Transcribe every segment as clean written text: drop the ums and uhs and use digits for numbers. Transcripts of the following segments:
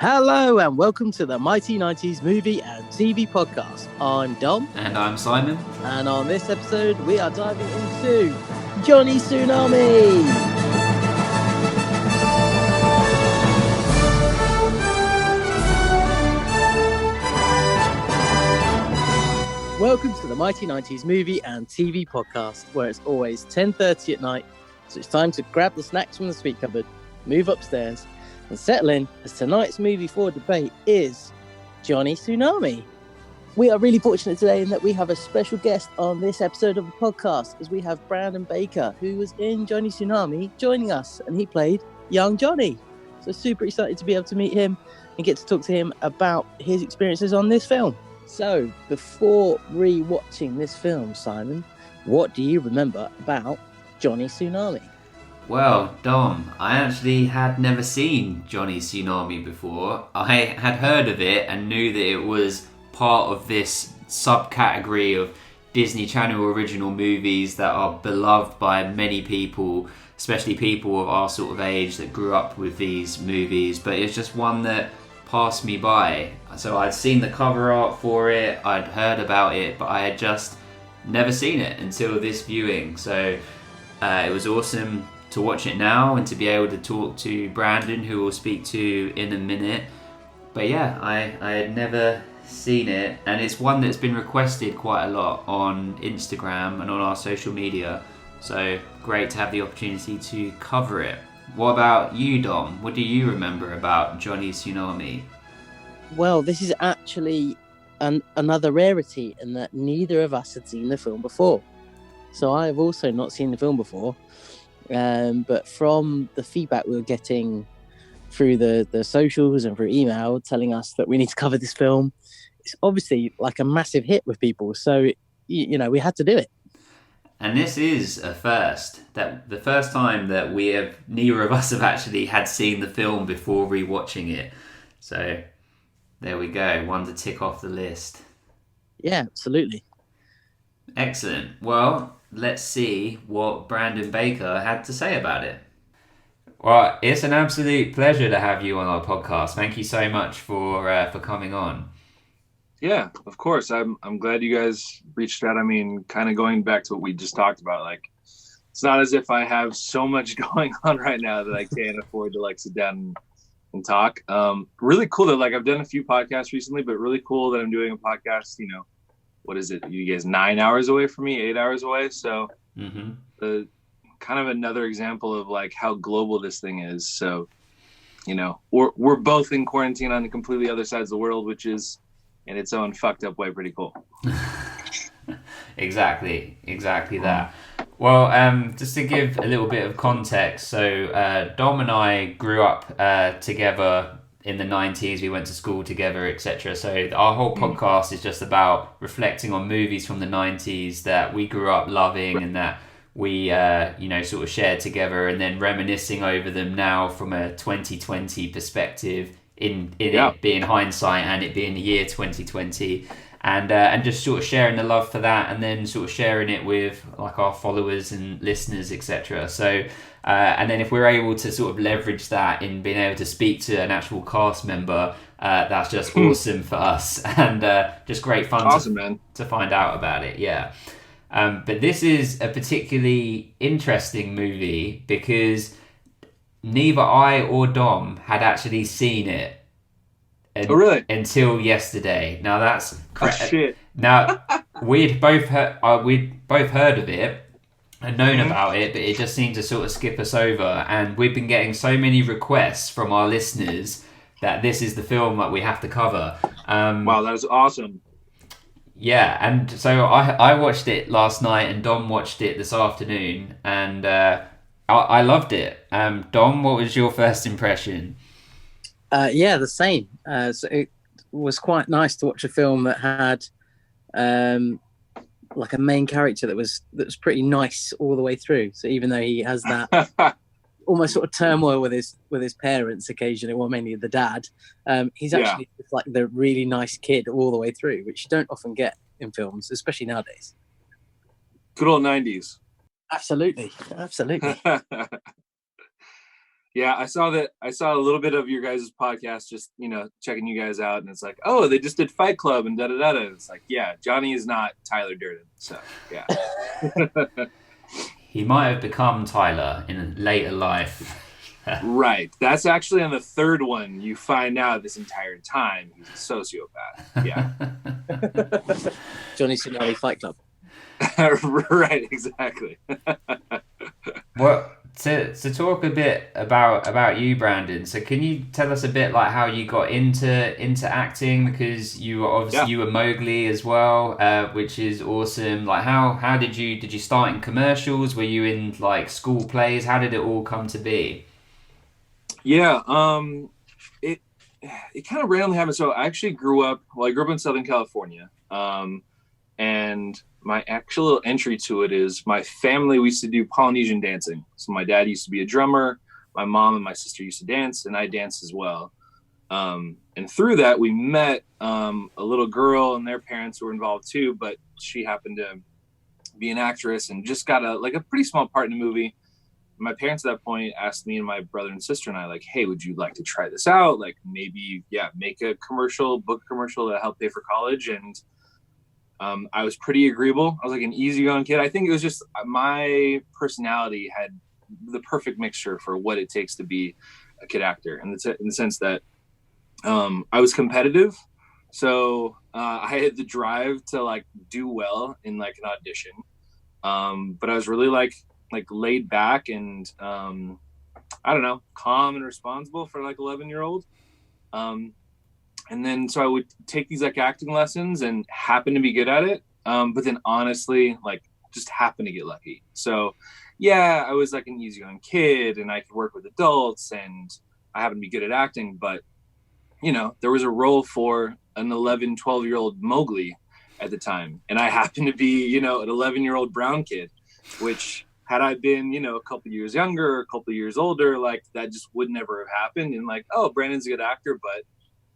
Hello and welcome to the Mighty 90s Movie and TV Podcast. I'm Dom. And I'm Simon. And on this episode, we are diving into Johnny Tsunami. Welcome to the Mighty 90s Movie and TV Podcast, where it's always 10:30 at night, so it's time to grab the snacks from the sweet cupboard, move upstairs, and settle in, as tonight's movie for debate is Johnny Tsunami. We are really fortunate today in that we have a special guest on this episode of the podcast, as we have Brandon Baker, who was in Johnny Tsunami, joining us, and he played young Johnny. So super excited to be able to meet him and get to talk to him about his experiences on this film. So before re-watching this film, Simon, what do you remember about Johnny Tsunami? Well, Dom, I actually had never seen Johnny Tsunami before. I had heard of it and knew that it was part of this subcategory of Disney Channel original movies that are beloved by many people, especially people of our sort of age that grew up with these movies. But it's just one that passed me by. So I'd seen the cover art for it, I'd heard about it, but I had just never seen it until this viewing. So it was awesome to watch it now and to be able to talk to Brandon, who we'll speak to in a minute. But yeah, I had never seen it, and it's one that's been requested quite a lot on Instagram and on our social media, so great to have the opportunity to cover it. What about you, Dom? What do you remember about Johnny Tsunami? Well, this is actually another rarity in that neither of us had seen the film before. So I have also not seen the film before. But from the feedback we were getting through the socials and through email telling us that we need to cover this film, it's obviously like a massive hit with people. So, you know, we had to do it. And this is a first. That the first time that neither of us have actually had seen the film before rewatching it. So there we go. One to tick off the list. Yeah, absolutely. Excellent. Well, let's see what Brandon Baker had to say about it. Well, it's an absolute pleasure to have you on our podcast. Thank you so much for coming on. Yeah, of course. I'm glad you guys reached out. I mean, kind of going back to what we just talked about, like, it's not as if I have so much going on right now that I can't afford to like sit down and talk. Really cool that like I've done a few podcasts recently, but really cool that I'm doing a podcast, you know, what is it? You guys 9 hours away from me, 8 hours away. So kind of another example of like how global this thing is. So, you know, we're both in quarantine on the completely other sides of the world, which is in its own fucked up way pretty cool. Exactly that. Well, just to give a little bit of context, so Dom and I grew up together in the 90s. We went to school together, etc. So our whole podcast is just about reflecting on movies from the 90s that we grew up loving and that we sort of shared together, and then reminiscing over them now from a 2020 perspective, in it being hindsight and it being the year 2020, and just sort of sharing the love for that, and then sort of sharing it with like our followers and listeners, etc. So and then if we're able to sort of leverage that in being able to speak to an actual cast member, that's just awesome for us, and just great fun to find out about it. Yeah. But this is a particularly interesting movie because neither I or Dom had actually seen it until yesterday. Now that's correct. Shit. Now we'd both heard of it and known about it, but it just seemed to sort of skip us over. And we've been getting so many requests from our listeners that this is the film that we have to cover. Wow, that is awesome. Yeah, and so I watched it last night, and Dom watched it this afternoon, and I loved it. Dom, what was your first impression? Yeah, the same. So it was quite nice to watch a film that had like a main character that was pretty nice all the way through. So even though he has that almost sort of turmoil with his parents occasionally, well, mainly the dad, he's actually just like the really nice kid all the way through, which you don't often get in films, especially nowadays. Good old 90s. Absolutely. Yeah, I saw that. I saw a little bit of your guys' podcast, just checking you guys out, and it's like, oh, they just did Fight Club and da da da. And it's like, yeah, Johnny is not Tyler Durden, so yeah. He might have become Tyler in a later life. Right. That's actually on the third one. You find out this entire time he's a sociopath. Yeah. Johnny Tsunami Fight Club. Right. Exactly. Well, to talk a bit about you, Brandon. So can you tell us a bit like how you got into acting? Because you were obviously you were Mowgli as well, which is awesome. Like how did you start in commercials? Were you in like school plays? How did it all come to be? Yeah, it kind of randomly happened. So I actually grew up in Southern California, and my actual entry to it is my family. We used to do Polynesian dancing. So my dad used to be a drummer. My mom and my sister used to dance, and I danced as well. And through that, we met a little girl, and their parents were involved too. But she happened to be an actress and just got a pretty small part in the movie. My parents at that point asked me and my brother and sister and I, like, hey, would you like to try this out? Like maybe, make a book commercial to help pay for college. And I was pretty agreeable. I was like an easygoing kid. I think it was just my personality had the perfect mixture for what it takes to be a kid actor. And in the sense that I was competitive. So I had the drive to like do well in like an audition. But I was really like laid back and I don't know, calm and responsible for like 11-year-old. And then so I would take these like acting lessons and happen to be good at it. But then honestly, like just happen to get lucky. So yeah, I was like an easygoing kid and I could work with adults and I happened to be good at acting, but there was a role for an 11, 12-year-old Mowgli at the time. And I happened to be, an 11-year-old brown kid, which had I been, a couple years younger, a couple years older, like that just would never have happened. And like, oh, Brandon's a good actor, but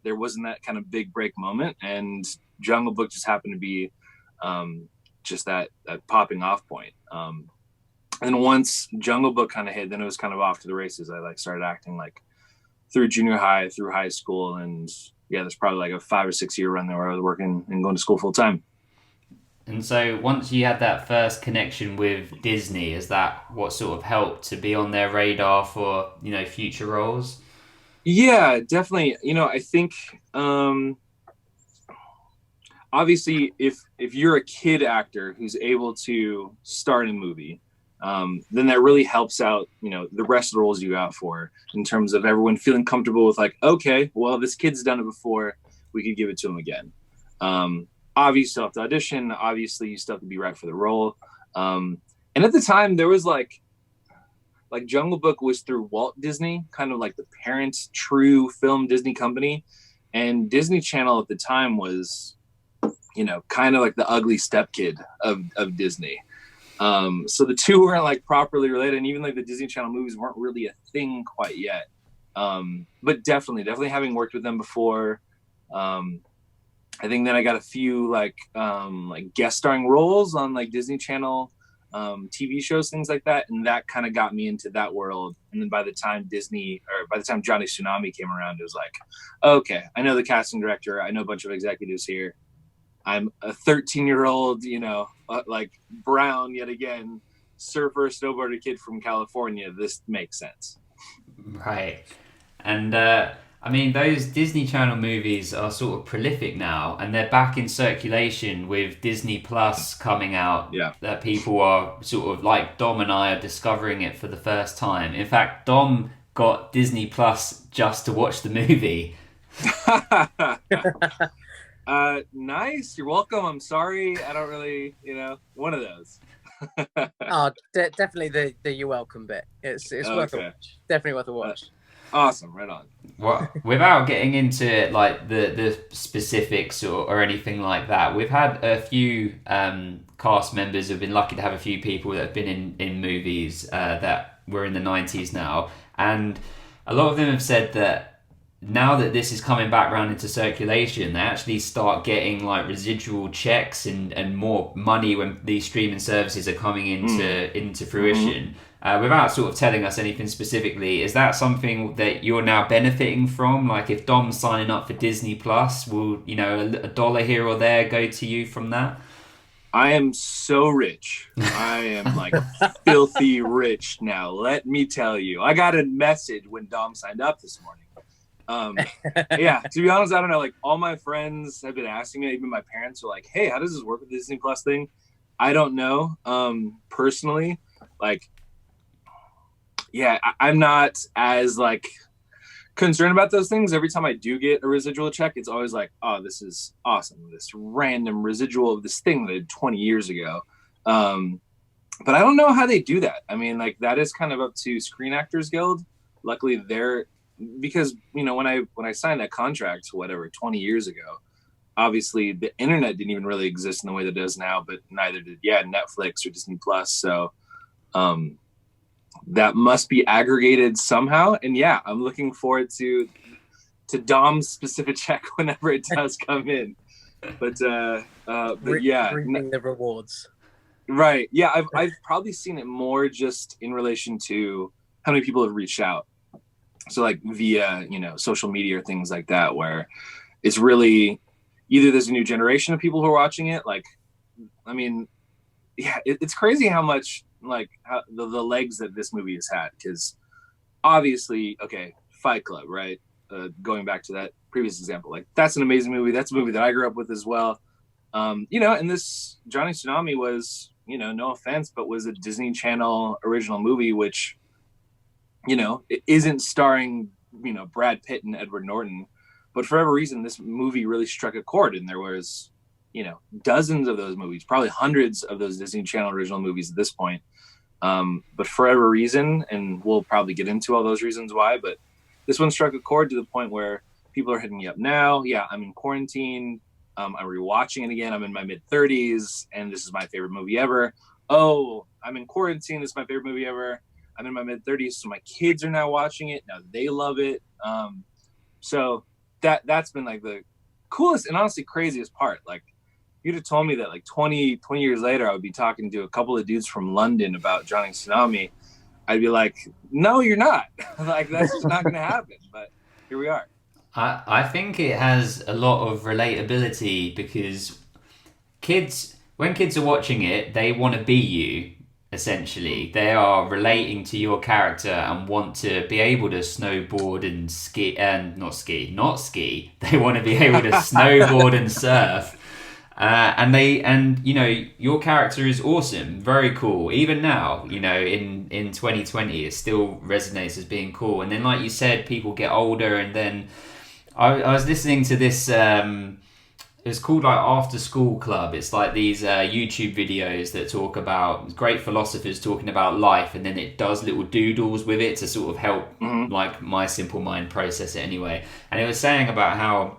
there wasn't that kind of big break moment. And Jungle Book just happened to be just that popping off point. And once Jungle Book kind of hit, then it was kind of off to the races. I like started acting like through junior high, through high school. And yeah, there's probably like a 5 or 6 year run there where I was working and going to school full time. And so once you had that first connection with Disney, is that what sort of helped to be on their radar for, future roles? Yeah, definitely. I think obviously if you're a kid actor who's able to star in a movie, then that really helps out, the rest of the roles you go out for in terms of everyone feeling comfortable with like, okay, well, this kid's done it before, we could give it to him again. Obviously you still have to audition. Obviously you still have to be right for the role. And at the time there was like Jungle Book was through Walt Disney, kind of like the parent true film Disney company. And Disney Channel at the time was, kind of like the ugly stepkid of Disney. So the two weren't like properly related. And even like the Disney Channel movies weren't really a thing quite yet. But definitely having worked with them before, I think then I got a few like guest starring roles on like Disney Channel TV shows, things like that, and that kind of got me into that world. And then by the time Johnny Tsunami came around, it was like, okay, I know the casting director, I know a bunch of executives here. I'm a 13-year-old, like brown yet again, surfer snowboarder kid from California. This makes sense, right? And I mean, those Disney Channel movies are sort of prolific now, and they're back in circulation with Disney Plus coming out. Yeah. That people are sort of like Dom and I are discovering it for the first time. In fact, Dom got Disney Plus just to watch the movie. Nice. You're welcome. I'm sorry. I don't really, one of those. Definitely the you're welcome bit. It's worth a watch. Definitely worth a watch. Awesome, right on. Well, without getting into like the specifics or anything like that, we've had a few cast members who've been lucky to have a few people that have been in movies that were in the 90s now, and a lot of them have said that now that this is coming back around into circulation, they actually start getting like residual checks and more money when these streaming services are coming into fruition. Without sort of telling us anything specifically, is that something that you're now benefiting from? Like if Dom's signing up for Disney Plus, will, you know, a dollar here or there go to you from that? I am so rich. I am like filthy rich now. Let me tell you. I got a message when Dom signed up this morning. Yeah, to be honest, I don't know. Like all my friends have been asking me, even my parents are like, hey, how does this work with the Disney Plus thing? I don't know. Personally, like, yeah, I'm not as like concerned about those things. Every time I do get a residual check, it's always like, oh, this is awesome. This random residual of this thing that I did 20 years ago. But I don't know how they do that. I mean, like that is kind of up to Screen Actors Guild. Luckily because, you know, when I signed that contract, whatever, 20 years ago, obviously the internet didn't even really exist in the way that it does now, but neither did, Netflix or Disney Plus. So, that must be aggregated somehow. And yeah, I'm looking forward to Dom's specific check whenever it does come in. But yeah, reaping the rewards. Right. Yeah, I've probably seen it more just in relation to how many people have reached out. So like via, you know, social media or things like that, where it's really either there's a new generation of people who are watching it. Like, I mean, yeah, it's crazy how much like how the legs that this movie has had, because obviously, okay, Fight Club, right? Going back to that previous example, like that's an amazing movie. That's a movie that I grew up with as well. You know, and this Johnny Tsunami was, you know, no offense, but was a Disney Channel original movie, which, you know, it isn't starring, you know, Brad Pitt and Edward Norton, but for whatever reason, this movie really struck a chord, and there was, you know, dozens of those movies, probably hundreds of those Disney Channel original movies at this point. But for whatever reason, and we'll probably get into all those reasons why, but this one struck a chord to the point where people are hitting me up now. Yeah, I'm in quarantine. I'm rewatching it again. I'm in my mid-30s, and this is my favorite movie ever. Oh, I'm in quarantine. This is my favorite movie ever. I'm in my mid-30s, so my kids are now watching it. Now they love it. So that's been like the coolest and honestly craziest part. Like, you'd have told me that like 20 years later, I would be talking to a couple of dudes from London about Johnny Tsunami. I'd be like, no, you're not. Like, that's just not going to happen. But here we are. I think it has a lot of relatability because when kids are watching it, they want to be you, essentially. They are relating to your character and want to be able to snowboard and ski, and not ski. They want to be able to snowboard and surf. And you know, your character is awesome, very cool. Even now, you know, in 2020, it still resonates as being cool. And then, like you said, people get older, and then I was listening to this. It's called like After School Club. It's like these YouTube videos that talk about great philosophers talking about life, and then it does little doodles with it to sort of help like my simple mind process it anyway. And it was saying about how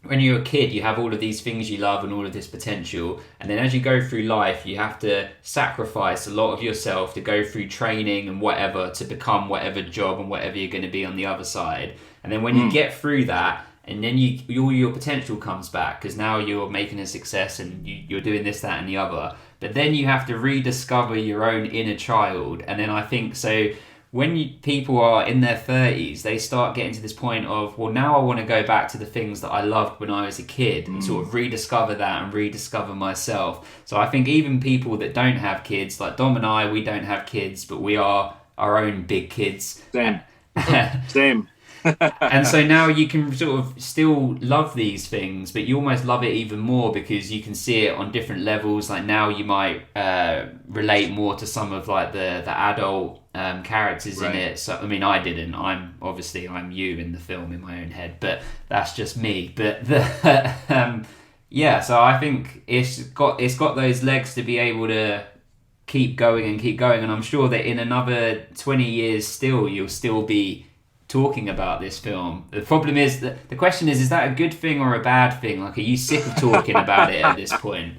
when you're a kid, you have all of these things you love and all of this potential, and then as you go through life, you have to sacrifice a lot of yourself to go through training and whatever to become whatever job and whatever you're going to be on the other side. And then when you get through that, and then all your potential comes back because now you're making a success and you're doing this, that, and the other. But then you have to rediscover your own inner child. And then I think so. When people are in their 30s, they start getting to this point of, well, now I want to go back to the things that I loved when I was a kid and sort of rediscover that and rediscover myself. So I think even people that don't have kids, like Dom and I, we don't have kids, but we are our own big kids. Same. And so now you can sort of still love these things, but you almost love it even more because you can see it on different levels. Like now you might relate more to some of like the adult characters in it. So I mean, I didn't. I'm you in the film in my own head, but that's just me. But the yeah, so I think it's got those legs to be able to keep going, and I'm sure that in another 20 years still you'll still be talking about this film. The problem is that the question is that a good thing or a bad thing? Like, are you sick of talking about it at this point?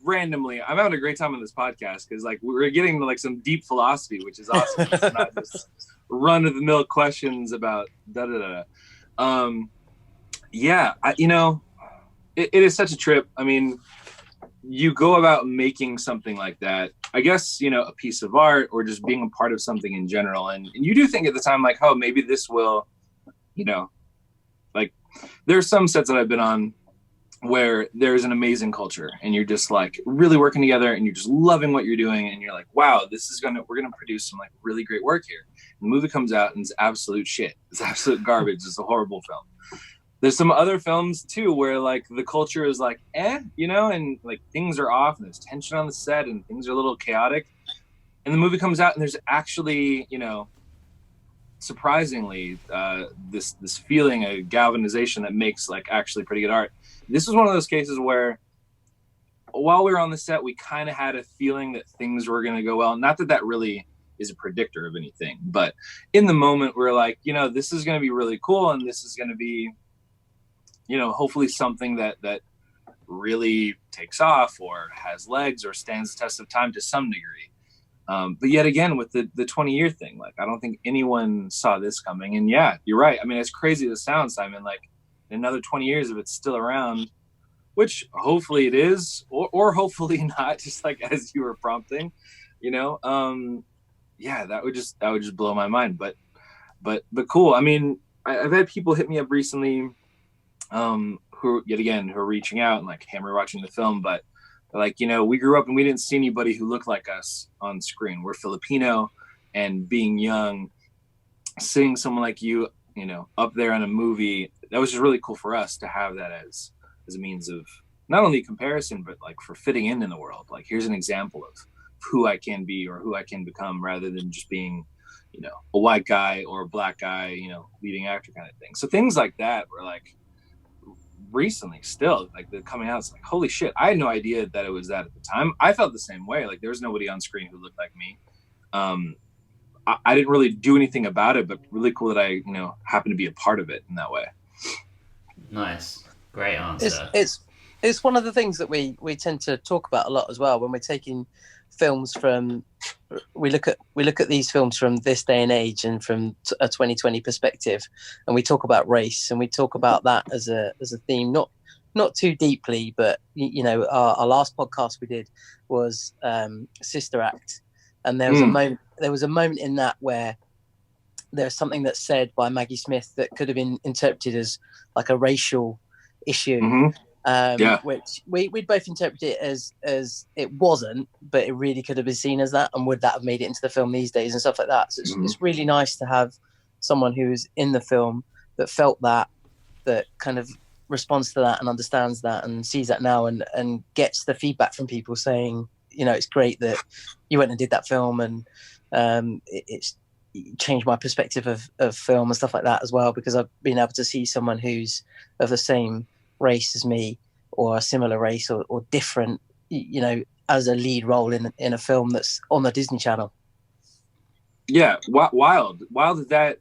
randomly, I'm having a great time on this podcast because like we're getting to like some deep philosophy, which is awesome. It's not just run of the mill questions about da da da. Yeah, it is such a trip. I mean, you go about making something like that, I guess, a piece of art or just being a part of something in general. And you do think at the time, like, oh, maybe this will, like there's some sets that I've been on where there's an amazing culture and you're just like really working together and you're just loving what you're doing. And you're like, wow, we're going to produce some like really great work here. And the movie comes out and it's absolute shit. It's absolute garbage. It's a horrible film. There's some other films too where like the culture is like, and like things are off and there's tension on the set and things are a little chaotic. And the movie comes out and there's actually, surprisingly, this feeling, a galvanization that makes like actually pretty good art. This was one of those cases where while we were on the set, we kind of had a feeling that things were going to go well. Not that that really is a predictor of anything, but in the moment we're like, this is going to be really cool. And this is going to be, hopefully something that really takes off or has legs or stands the test of time to some degree. But yet again, with the 20-year thing, like, I don't think anyone saw this coming. And yeah, you're right. I mean, as crazy as it sounds, Simon, like in another 20 years, if it's still around, which hopefully it is, or hopefully not, just like as you were prompting, yeah, that would just blow my mind. But cool. I mean, I've had people hit me up recently, who are reaching out and like, hey, we're watching the film, but like, we grew up and we didn't see anybody who looked like us on screen. We're Filipino, and being young, seeing someone like you, up there in a movie, that was just really cool for us to have that as a means of not only comparison, but like for fitting in the world. Like, here's an example of who I can be or who I can become, rather than just being, a white guy or a black guy, leading actor kind of thing. So things like that were like, recently still like they're coming out. It's like, holy shit, I had no idea that it was that at the time. I felt the same way. Like, there was nobody on screen who looked like me. I didn't really do anything about it, but really cool that I happened to be a part of it in that way. Nice, great answer. It's one of the things that we tend to talk about a lot as well when we're taking films from, we look at these films from this day and age and from a 2020 perspective, and we talk about race and we talk about that as a theme, not too deeply, but our last podcast we did was Sister Act, and there was a moment in that where there's something that's said by Maggie Smith that could have been interpreted as like a racial issue. Mm-hmm. Which we'd both interpret it as it wasn't, but it really could have been seen as that, and would that have made it into the film these days and stuff like that. So it's really nice to have someone who's in the film that felt that kind of responds to that and understands that and sees that now and gets the feedback from people saying, it's great that you went and did that film, and it's changed my perspective of film and stuff like that as well, because I've been able to see someone who's of the same race as me or a similar race or different, as a lead role in a film that's on the Disney Channel. Yeah, wild that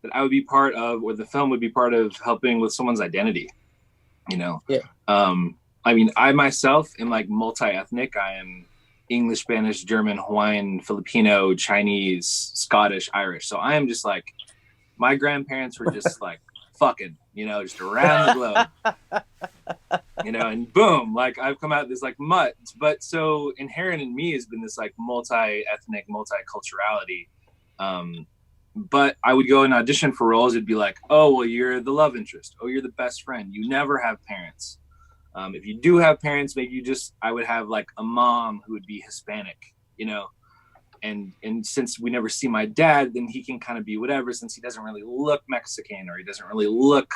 that I would be part of, or the film would be part of helping with someone's identity. Yeah. I mean, I myself am like multi-ethnic. I am English, Spanish, German, Hawaiian, Filipino, Chinese, Scottish, Irish. So I am just like, my grandparents were just like fucking, just around the globe, and boom, like I've come out this like mutt. But so inherent in me has been this like multi-ethnic, multiculturality. But I would go and audition for roles. It'd be like, oh, well, you're the love interest. Oh, you're the best friend. You never have parents. If you do have parents, maybe I would have like a mom who would be Hispanic, and since we never see my dad, then he can kind of be whatever, since he doesn't really look Mexican or he doesn't really look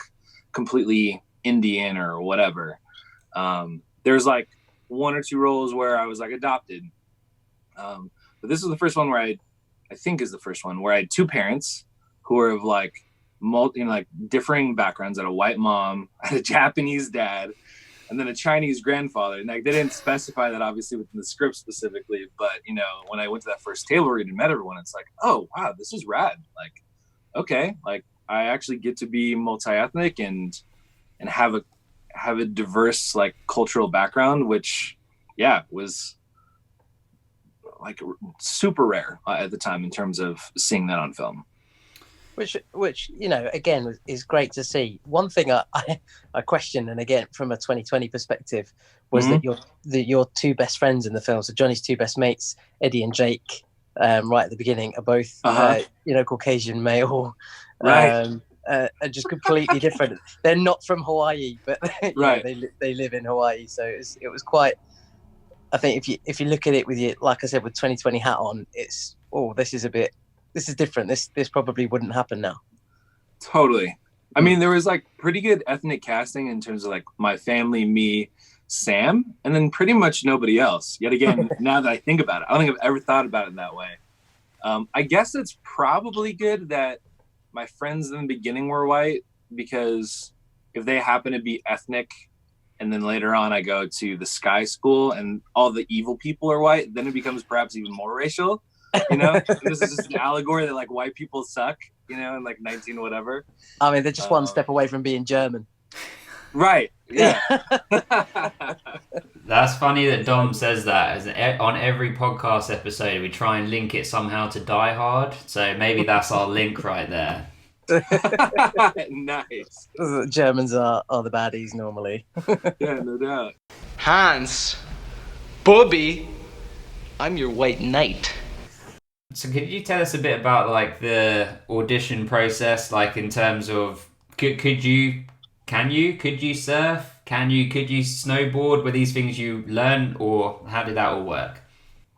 completely Indian or whatever. There's like one or two roles where I was like adopted. But this was the first one where I think is the first one where I had two parents who were of like differing backgrounds. I had a white mom, I had a Japanese dad, and then a Chinese grandfather. And like, they didn't specify that obviously within the script specifically, but when I went to that first table read and met everyone, it's like, oh wow, this is rad. Like, okay, like I actually get to be multi-ethnic and have a diverse like cultural background, which was like super rare at the time in terms of seeing that on film. Which again is great to see. One thing I questioned, and again from a 2020 perspective, was that your two best friends in the film, so Johnny's two best mates, Eddie and Jake, right at the beginning, are both Caucasian male, right? Are just completely different. They're not from Hawaii, but right. They live in Hawaii, so it was quite. I think if you look at it with your, like I said, with 2020 hat on, it's this is different. This probably wouldn't happen now. Totally. I mean, there was like pretty good ethnic casting in terms of like my family, me, Sam, and then pretty much nobody else. Yet again, now that I think about it, I don't think I've ever thought about it in that way. I guess it's probably good that my friends in the beginning were white, because if they happen to be ethnic and then later on I go to the Sky School and all the evil people are white, then it becomes perhaps even more racial. This is just an allegory that like white people suck, in like 19 whatever. I mean, they're just one step away from being German. Right. Yeah. That's funny that Dom says that. On every podcast episode, we try and link it somehow to Die Hard. So maybe that's our link right there. Nice. Germans are the baddies normally. Yeah, no doubt. Hans, Bobby, I'm your white knight. So could you tell us a bit about like the audition process, like in terms of could you surf? Could you snowboard? Were these things you learn, or how did that all work?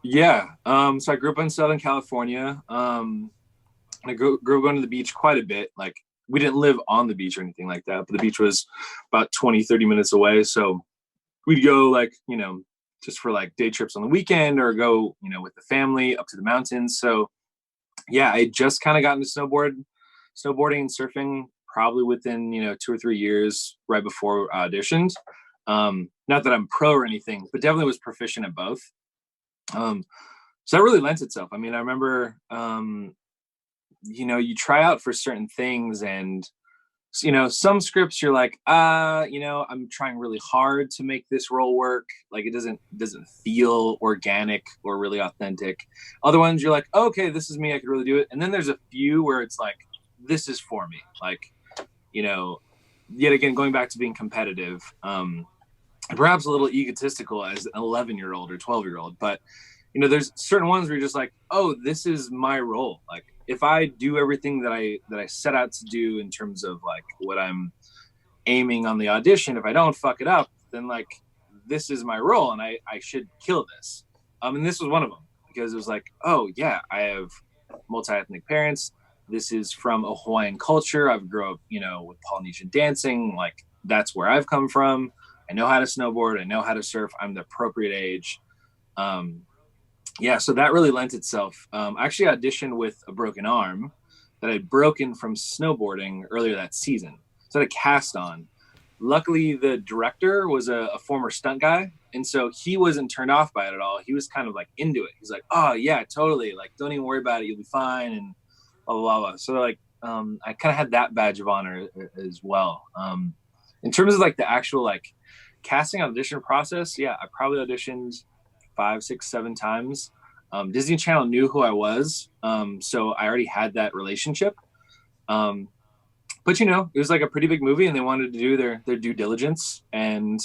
Yeah. So I grew up in Southern California. I grew up going to the beach quite a bit. Like, we didn't live on the beach or anything like that, but the beach was about 20-30 minutes away. So we'd go like, just for like day trips on the weekend, or go, with the family up to the mountains. So yeah, I just kind of got into snowboarding and surfing probably within, 2 or 3 years right before I auditioned. Not that I'm pro or anything, but definitely was proficient at both. So that really lent itself. I mean, I remember, you try out for certain things, and some scripts you're like, I'm trying really hard to make this role work. Like, it doesn't feel organic or really authentic. Other ones you're like, okay, this is me, I could really do it. And then there's a few where it's like, this is for me. Like, yet again, going back to being competitive, perhaps a little egotistical as an 11-year-old or 12-year-old, but there's certain ones where you're just like, oh, this is my role. Like, if I do everything that I set out to do in terms of like what I'm aiming on the audition, if I don't fuck it up, then like, this is my role and I should kill this. And this was one of them, because it was like, oh yeah, I have multi-ethnic parents. This is from a Hawaiian culture. I've grown up, with Polynesian dancing. Like, that's where I've come from. I know how to snowboard. I know how to surf. I'm the appropriate age. So that really lent itself. I actually auditioned with a broken arm that I'd broken from snowboarding earlier that season. So I had a cast on. Luckily, the director was a former stunt guy, and so he wasn't turned off by it at all. He was kind of like into it. He's like, oh yeah, totally. Like, don't even worry about it. You'll be fine. And blah, blah, blah. So like, I kind of had that badge of honor as well. In terms of like the actual like casting audition process, yeah, I probably auditioned 5, 6, 7 times. Disney Channel knew who I was, so I already had that relationship. But it was like a pretty big movie, and they wanted to do their due diligence. And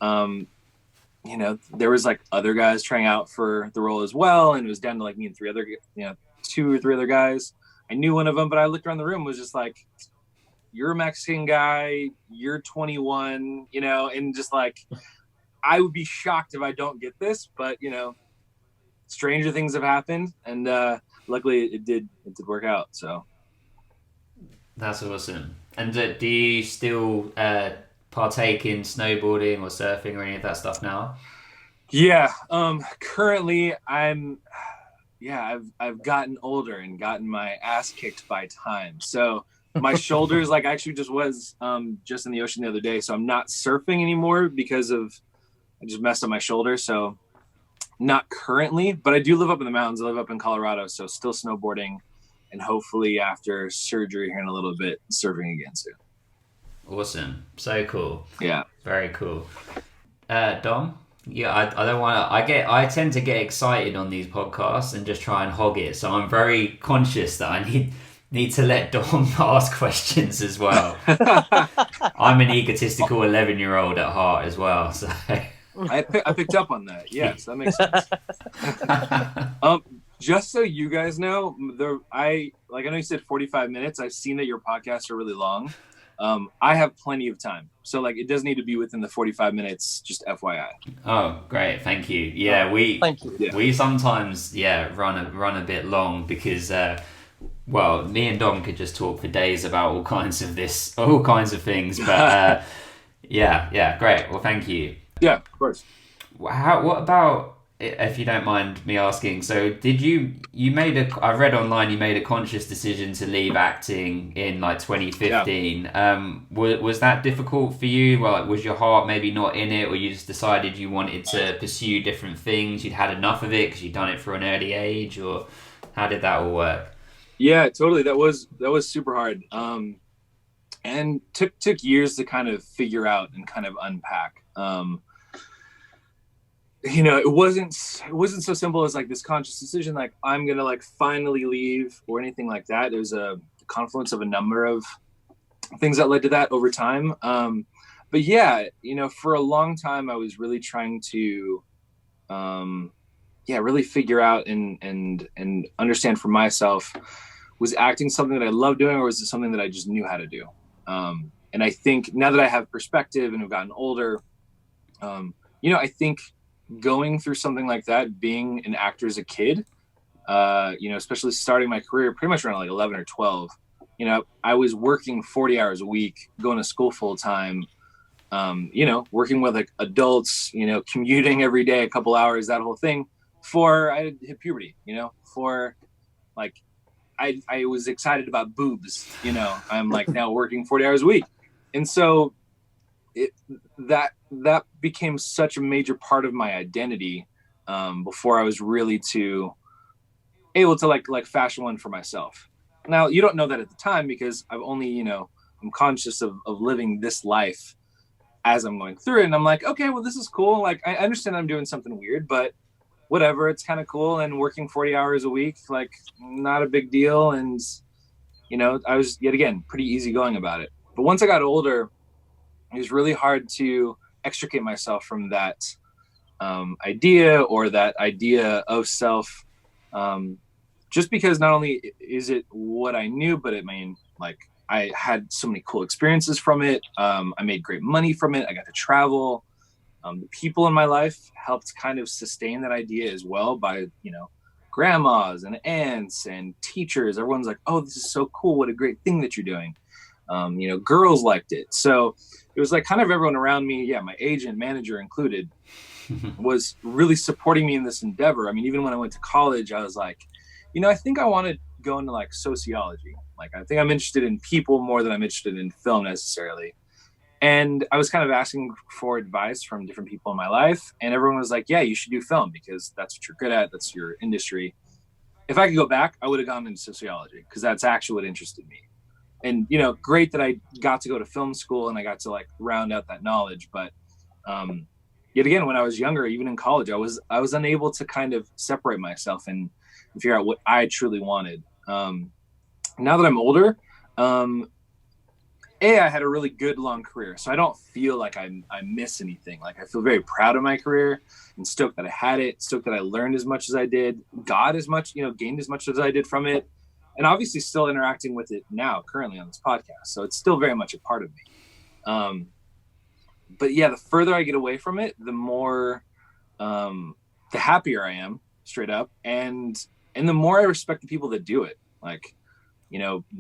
there was like other guys trying out for the role as well, and it was down to like me and 2 or 3 other guys. I knew one of them, but I looked around the room and was just like, you're a Mexican guy, you're 21, and just like, I would be shocked if I don't get this, but stranger things have happened, and luckily it did work out. So that's awesome. And do you still partake in snowboarding or surfing or any of that stuff now? Yeah. Currently I've gotten older and gotten my ass kicked by time. So my shoulders, like, actually just was just in the ocean the other day. So I'm not surfing anymore because I just messed up my shoulder. So not currently, but I do live up in the mountains. I live up in Colorado, so still snowboarding, and hopefully after surgery here in a little bit, surfing again soon. Awesome. So cool. Yeah. Very cool. Dom, Yeah, I don't want to. I tend to get excited on these podcasts and just try and hog it. So I'm very conscious that I need to let Dom ask questions as well. I'm an egotistical 11-year-old at heart as well. So I picked up on that. Yes, that makes sense. Just so you guys know, I know you said 45 minutes. I've seen that your podcasts are really long. I have plenty of time, so like it does need to be within the 45 minutes. Just FYI. Oh, great! Thank you. Yeah, Thank you. we sometimes run a bit long because well, me and Dom could just talk for days about all kinds of things. But yeah, great. Well, thank you. Yeah, of course. What about, if you don't mind me asking, so did you I read online you made a conscious decision to leave acting in like 2015. Yeah. Was that difficult for you? Well, was your heart maybe not in it, or you just decided you wanted to pursue different things? You'd had enough of it because you'd done it for an early age, or how did that all work? Yeah, totally. That was super hard. And took years to kind of figure out and kind of unpack. It wasn't so simple as like this conscious decision, like I'm gonna like finally leave or anything like that. There's a confluence of a number of things that led to that over time. But yeah, for a long time I was really trying to really figure out and understand for myself, was acting something that I love doing, or was it something that I just knew how to do? And I think now that I have perspective and have gotten older, I think going through something like that, being an actor as a kid, especially starting my career pretty much around like 11 or 12, I was working 40 hours a week, going to school full time, working with like adults, commuting every day, a couple hours, that whole thing, before I hit puberty, for like, I was excited about boobs, I'm like now working 40 hours a week. And so that became such a major part of my identity before I was really able to like fashion one for myself. Now, you don't know that at the time because I've only, I'm conscious of living this life as I'm going through it. And I'm like, okay, well, this is cool. Like, I understand I'm doing something weird, but whatever, it's kind of cool. And working 40 hours a week, like not a big deal. And, I was yet again, pretty easygoing about it. But once I got older, it was really hard to extricate myself from that idea of self, just because not only is it what I knew, but I had so many cool experiences from it. I made great money from it. I got to travel. The people in my life helped kind of sustain that idea as well by, grandmas and aunts and teachers. Everyone's like, oh, this is so cool. What a great thing that you're doing. Girls liked it. So it was like kind of everyone around me, my agent, manager included, was really supporting me in this endeavor. I mean, even when I went to college, I was like, I think I want to go into like sociology. Like, I think I'm interested in people more than I'm interested in film necessarily. And I was kind of asking for advice from different people in my life. And everyone was like, yeah, you should do film because that's what you're good at. That's your industry. If I could go back, I would have gone into sociology because that's actually what interested me. And, great that I got to go to film school and I got to like round out that knowledge. But yet again, when I was younger, even in college, I was unable to kind of separate myself and figure out what I truly wanted. Now that I'm older, I had a really good long career, so I don't feel like I miss anything. Like, I feel very proud of my career and stoked that I had it, stoked that I learned as much as I did, gained as much as I did from it, and obviously still interacting with it now currently on this podcast. So it's still very much a part of me. But yeah, the further I get away from it, the more, the happier I am, straight up, and the more I respect the people that do it. Like,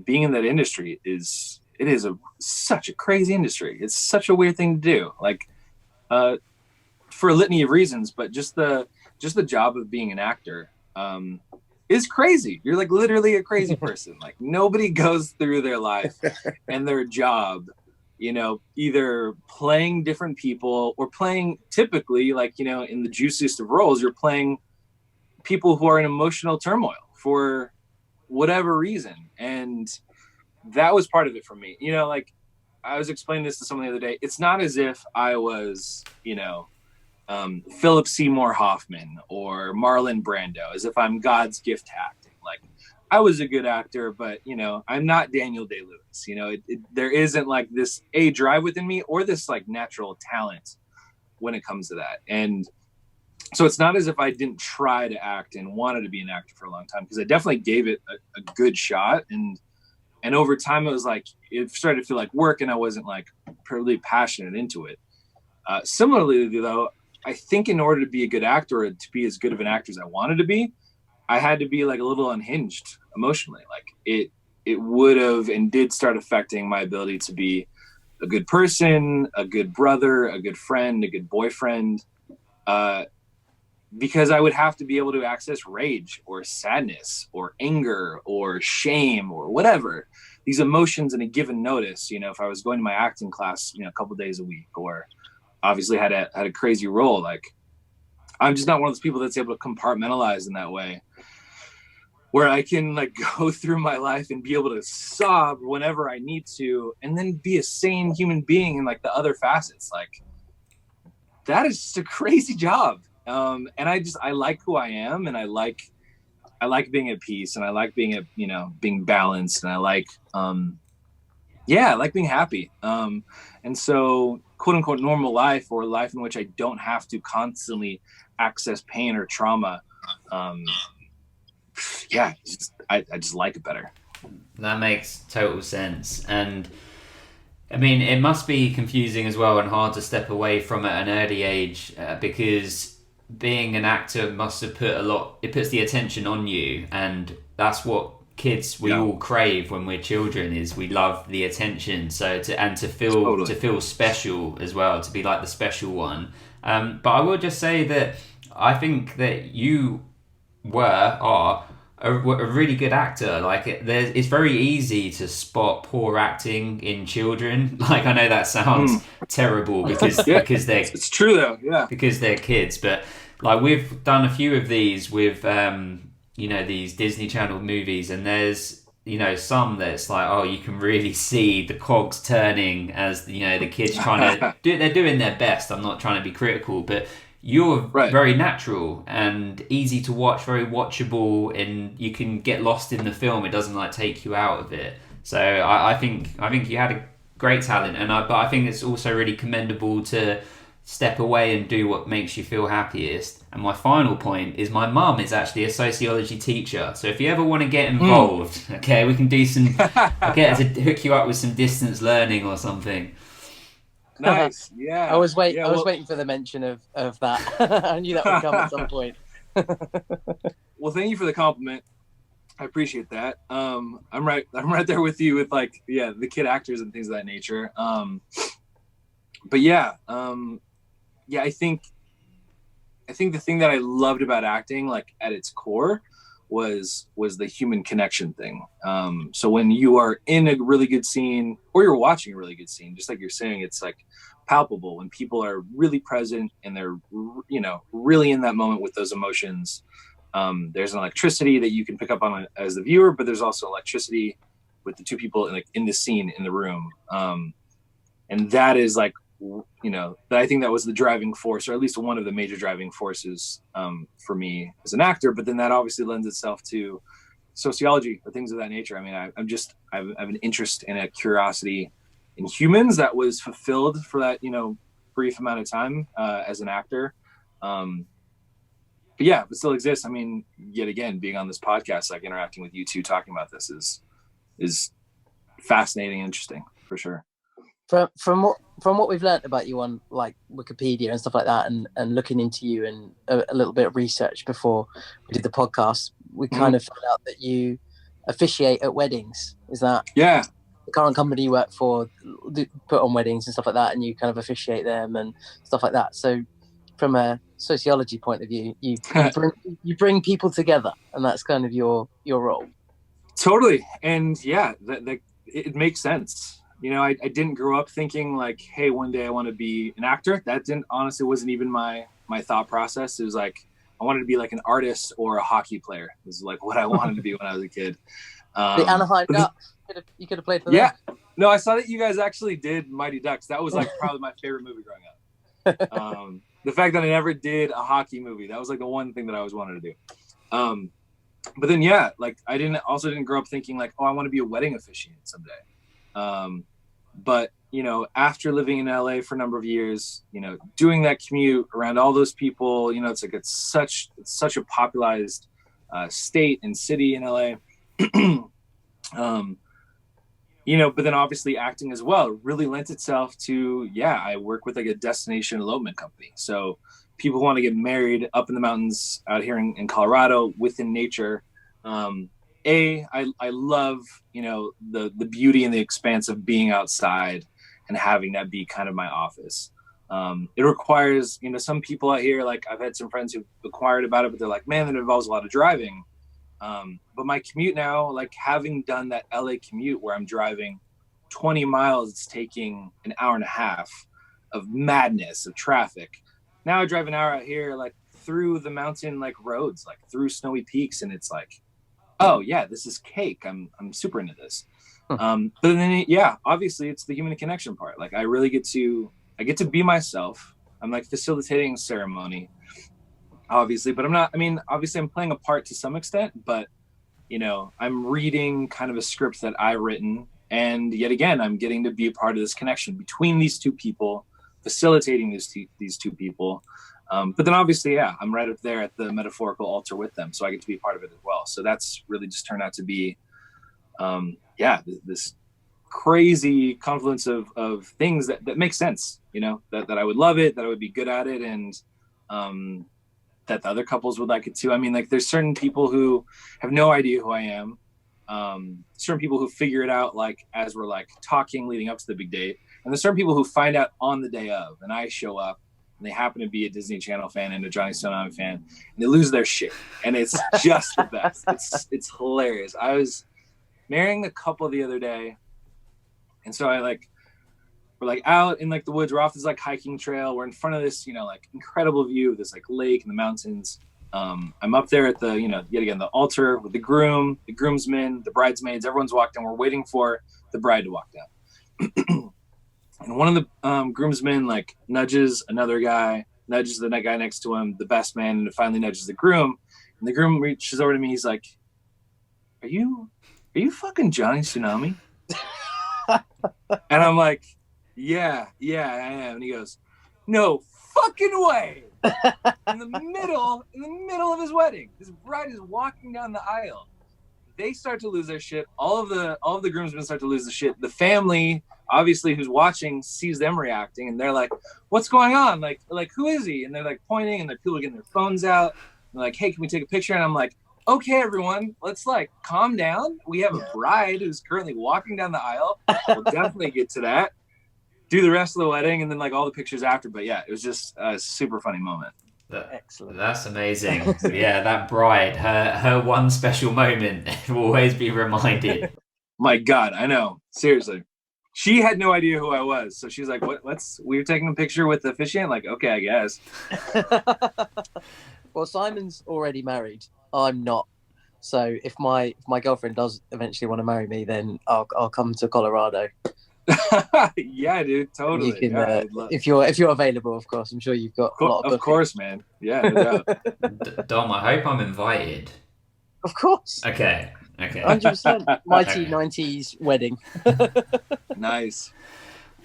being in that industry is such a crazy industry. It's such a weird thing to do, like, for a litany of reasons, but just the job of being an actor is crazy. You're like literally a crazy person. Like, nobody goes through their life and their job, either playing different people or playing, typically, like, in the juiciest of roles, you're playing people who are in emotional turmoil for whatever reason. And that was part of it for me. Like, I was explaining this to someone the other day. It's not as if I was, Philip Seymour Hoffman or Marlon Brando, as if I'm God's gift to acting. Like, I was a good actor, but, you know, I'm not Daniel Day-Lewis. You know, there isn't like this drive within me or this like natural talent when it comes to that. And so it's not as if I didn't try to act and wanted to be an actor for a long time, because I definitely gave it a good shot. And over time, it was like, it started to feel like work, and I wasn't like really passionate into it. Similarly, though, I think in order to be a good actor, or to be as good of an actor as I wanted to be, I had to be like a little unhinged emotionally. Like it would have and did start affecting my ability to be a good person, a good brother, a good friend, a good boyfriend, because I would have to be able to access rage or sadness or anger or shame or whatever, these emotions in a given notice. You know, if I was going to my acting class, you know, a couple days a week, or obviously had a crazy role, like I'm just not one of those people that's able to compartmentalize in that way, where I can like go through my life and be able to sob whenever I need to, and then be a sane human being in like the other facets. Like, that is just a crazy job. And I like who I am, and I like being at peace, and I like being being balanced, and I like being happy. And so quote unquote normal life, or life in which I don't have to constantly access pain or trauma. I just like it better. That makes total sense. And I mean, it must be confusing as well and hard to step away from at an early age, because being an actor must have it puts the attention on you, and that's what kids all crave when we're children, is we love the attention. So to feel special as well, to be like the special one. But I will just say that I think that you are a really good actor. Like, it's very easy to spot poor acting in children. Like, I know that sounds terrible because they're, it's true though, yeah, because they're kids. But like, we've done a few of these with these Disney Channel movies, and there's some that's like, oh, you can really see the cogs turning as the kids trying to they're doing their best. I'm not trying to be critical, but you're very natural and easy to watch, very watchable, and you can get lost in the film. It doesn't like take you out of it. So I think you had a great talent, but I think it's also really commendable to step away and do what makes you feel happiest. And my final point is, my mum is actually a sociology teacher. So if you ever want to get involved, okay, we can do some. I'll get her to hook you up with some distance learning or something. Nice. Yeah. I was waiting for the mention of that. I knew that would come at some point. Well, thank you for the compliment. I appreciate that. I'm right there with you with like, the kid actors and things of that nature. But I think the thing that I loved about acting, like at its core, was the human connection thing. So when you are in a really good scene, or you're watching a really good scene, just like you're saying, it's like palpable when people are really present and they're really in that moment with those emotions. There's an electricity that you can pick up on as the viewer, but there's also electricity with the two people in the scene, in the room. And that is like, I think that was the driving force, or at least one of the major driving forces for me as an actor. But then that obviously lends itself to sociology or things of that nature. I mean, I have an interest and a curiosity in humans that was fulfilled for that, brief amount of time as an actor. But still exists. I mean, yet again, being on this podcast, like interacting with you two, talking about this is fascinating and interesting for sure. From what we've learned about you on like Wikipedia and stuff like that, and looking into you and a little bit of research before we did the podcast, we kind of found out that you officiate at weddings. Is that the current company you work for put on weddings and stuff like that, and you kind of officiate them and stuff like that? So from a sociology point of view, you bring people together, and that's kind of your role. Totally. And that it makes sense. I didn't grow up thinking like, hey, one day I want to be an actor. That honestly wasn't even my thought process. It was like, I wanted to be like an artist or a hockey player. This is like what I wanted to be when I was a kid. The Anaheim Ducks. You could have played for them. Yeah. No, I saw that you guys actually did Mighty Ducks. That was like probably my favorite movie growing up. the fact that I never did a hockey movie, that was like the one thing that I always wanted to do. But then, yeah, like I didn't grow up thinking like, oh, I want to be a wedding officiant someday. But, you know, after living in LA for a number of years, you know, doing that commute around all those people, you know, it's like, it's such a popularized state and city in LA. You know, but then obviously acting as well really lent itself to, yeah, I work with like a destination elopement company. So people who want to get married up in the mountains out here in Colorado within nature. I love, you know, the beauty and the expanse of being outside and having that be kind of my office. It requires, you know, some people out here, like I've had some friends who've inquired about it, but they're like, man, that involves a lot of driving. But my commute now, like having done that LA commute where I'm driving 20 miles, it's taking an hour and a half of madness of traffic. Now I drive an hour out here, like through the mountain, like roads, like through snowy peaks. And it's like, oh yeah, this is cake. I'm super into this. But then, yeah, obviously it's the human connection part. Like I get to be myself. I'm like facilitating ceremony, obviously, but obviously I'm playing a part to some extent, but you know, I'm reading kind of a script that I've written. And yet again, I'm getting to be a part of this connection between these two people, facilitating these two people. But then obviously, yeah, I'm right up there at the metaphorical altar with them. So I get to be a part of it as well. So that's really just turned out to be, this crazy confluence of things that make sense, you know, that I would love it, that I would be good at it. And, that the other couples would like it too. I mean, like there's certain people who have no idea who I am. Certain people who figure it out, like, as we're like talking leading up to the big date. And there's certain people who find out on the day of, and I show up and they happen to be a Disney Channel fan and a Johnny Tsunami fan, and they lose their shit. And it's just the best. It's hilarious. I was marrying a couple the other day. And so we're like out in like the woods. We're off this like hiking trail. We're in front of this, you know, like incredible view of this like lake in the mountains. I'm up there at the, you know, yet again, the altar with the groom, the groomsmen, the bridesmaids, everyone's walked down. We're waiting for the bride to walk down. And one of the groomsmen like nudges another guy, nudges the guy next to him, the best man, and finally nudges the groom. And the groom reaches over to me. He's like, are you fucking Johnny Tsunami? And I'm like, yeah, I am. And he goes, no fucking way. In the middle of his wedding, his bride is walking down the aisle. They start to lose their shit. All of the groomsmen start to lose the shit. The family, obviously, who's watching, sees them reacting, and they're like, what's going on? Like who is he? And they're like pointing, and the people are getting their phones out. And they're like, hey, can we take a picture? And I'm like, okay, everyone, let's like calm down. We have a bride who's currently walking down the aisle. We'll definitely get to that. Do the rest of the wedding and then like all the pictures after. But yeah, it was just a super funny moment. Excellent. That's amazing. Yeah, that bride, her one special moment will always be reminded. My God, I know. Seriously. She had no idea who I was. So she's like, we were taking a picture with the officiant? Like, okay, I guess. Well, Simon's already married. I'm not. So if my girlfriend does eventually want to marry me, then I'll come to Colorado. Yeah, dude, totally. You can, if you're available, of course. I'm sure you've got a lot of course, man. Yeah, no doubt. Dom, I hope I'm invited. Of course. Okay. 100%. Mighty 90s wedding. Nice.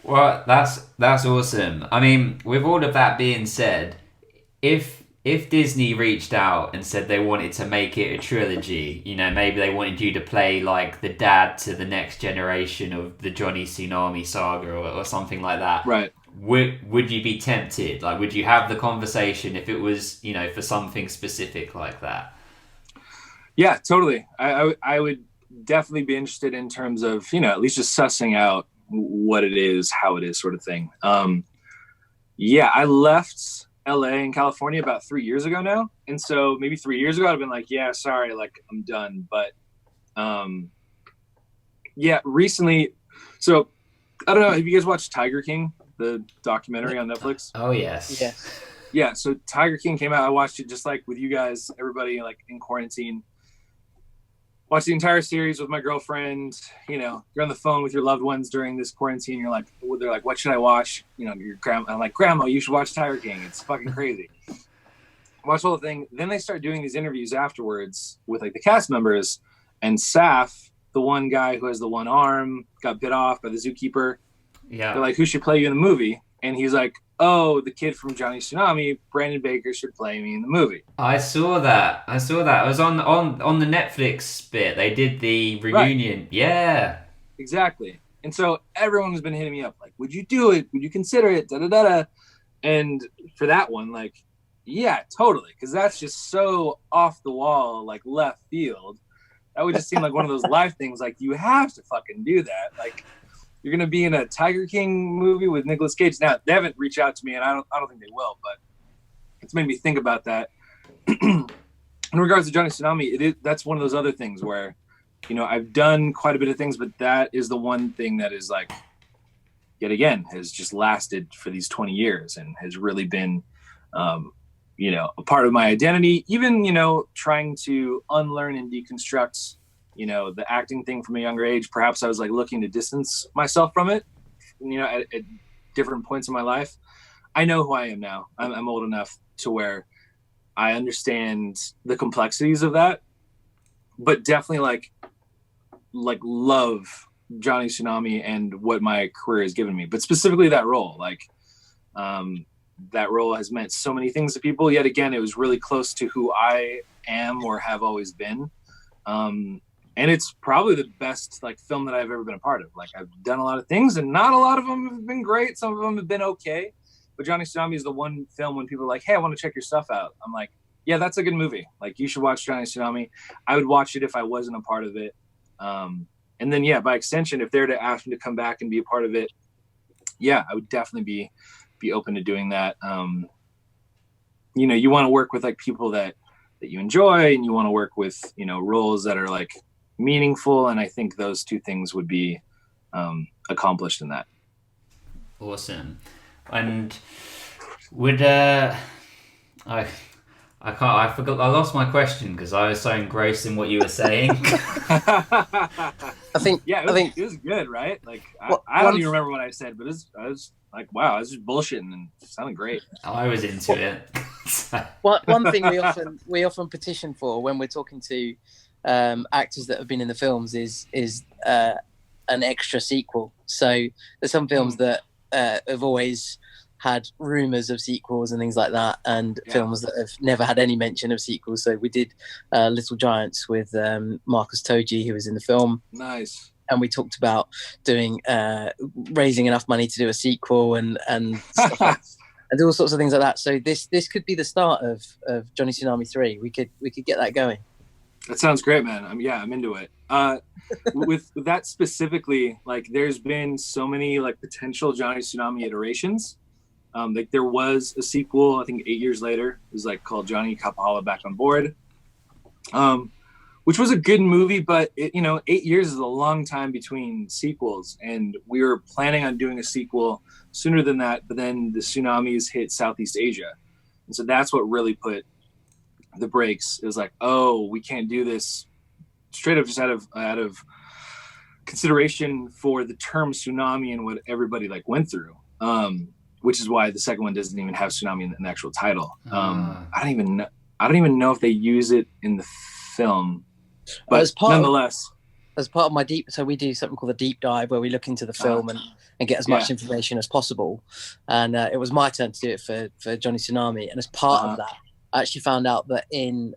Well, that's awesome. I mean, with all of that being said, if Disney reached out and said they wanted to make it a trilogy, you know, maybe they wanted you to play like the dad to the next generation of the Johnny Tsunami saga or something like that. Right. Would you be tempted? Like, would you have the conversation if it was, you know, for something specific like that? Yeah, totally. I would definitely be interested in terms of, you know, at least just sussing out what it is, how it is, sort of thing. Yeah, I left LA in California about 3 years ago now. And so maybe 3 years ago, I'd have been like, yeah, sorry, like I'm done. But yeah, recently, so I don't know, have you guys watched Tiger King, the documentary on Netflix? Oh, yes. Yes. Yeah, so Tiger King came out. I watched it just like with you guys, everybody like in quarantine. watch the entire series with my girlfriend. You know, you're on the phone with your loved ones during this quarantine. You're like, they're like, what should I watch? You know, your grandma. I'm like, Grandma, you should watch Tiger King. It's fucking crazy. Watch the whole thing. Then they start doing these interviews afterwards with like the cast members, and Saf, the one guy who has the one arm, got bit off by the zookeeper. Yeah. They're like, who should play you in the movie? And he's like, oh, the kid from Johnny Tsunami, Brandon Baker, should play me in the movie. I saw that. It was on the Netflix bit. They did the reunion. Right. Yeah. Exactly. And so everyone has been hitting me up like, would you do it? Would you consider it? Da da da da. And for that one, like, yeah, totally. Because that's just so off the wall, like left field. That would just seem like one of those life things. Like, you have to fucking do that. Like, you're gonna be in a Tiger King movie with Nicolas Cage. Now they haven't reached out to me, and I don't think they will. But it's made me think about that. In regards to Johnny Tsunami, that's one of those other things where, you know, I've done quite a bit of things, but that is the one thing that is like, yet again, has just lasted for these 20 years and has really been, you know, a part of my identity. Even, you know, trying to unlearn and deconstruct, you know, the acting thing from a younger age. Perhaps I was like looking to distance myself from it, you know, at different points in my life. I know who I am now. I'm old enough to where I understand the complexities of that, but definitely like love Johnny Tsunami and what my career has given me, but specifically that role. Like, that role has meant so many things to people. Yet again, it was really close to who I am or have always been. And it's probably the best like film that I've ever been a part of. Like, I've done a lot of things and not a lot of them have been great. Some of them have been okay. But Johnny Tsunami is the one film when people are like, hey, I want to check your stuff out. I'm like, yeah, that's a good movie. Like, you should watch Johnny Tsunami. I would watch it if I wasn't a part of it. And then, yeah, by extension, if they're to ask me to come back and be a part of it, yeah, I would definitely be open to doing that. You know, you want to work with like people that you enjoy, and you want to work with, you know, roles that are like meaningful. And I think those two things would be accomplished in that. Awesome. And would I lost my question because I was so engrossed in what you were saying. I think it was good, right? Like, I don't even remember what I said, but I was like, wow, I was just bullshitting and it sounded great. I was into it. One thing we often petition for when we're talking to actors that have been in the films is an extra sequel. So there's some films that have always had rumors of sequels and things like that, and films that have never had any mention of sequels. So we did Little Giants with Marcus Toji, who was in the film. Nice. And we talked about doing raising enough money to do a sequel and stuff like, and all sorts of things like that. So this could be the start of Johnny Tsunami 3. We could get that going. That sounds great, man. I'm into it. With that specifically, like, there's been so many like potential Johnny Tsunami iterations. Like, there was a sequel, I think 8 years later, it was like called Johnny Kapahala Back on Board, which was a good movie, but 8 years is a long time between sequels, and we were planning on doing a sequel sooner than that, but then the tsunamis hit Southeast Asia, and so that's what really put the brakes. It was like, oh, we can't do this straight up just out of consideration for the term tsunami and what everybody like went through. Which is why the second one doesn't even have tsunami in the actual title. I don't even know if they use it in the film, but nonetheless. As part of my so we do something called a deep dive where we look into the film and get as much information as possible. And it was my turn to do it for Johnny Tsunami. And as part of that, I actually found out that in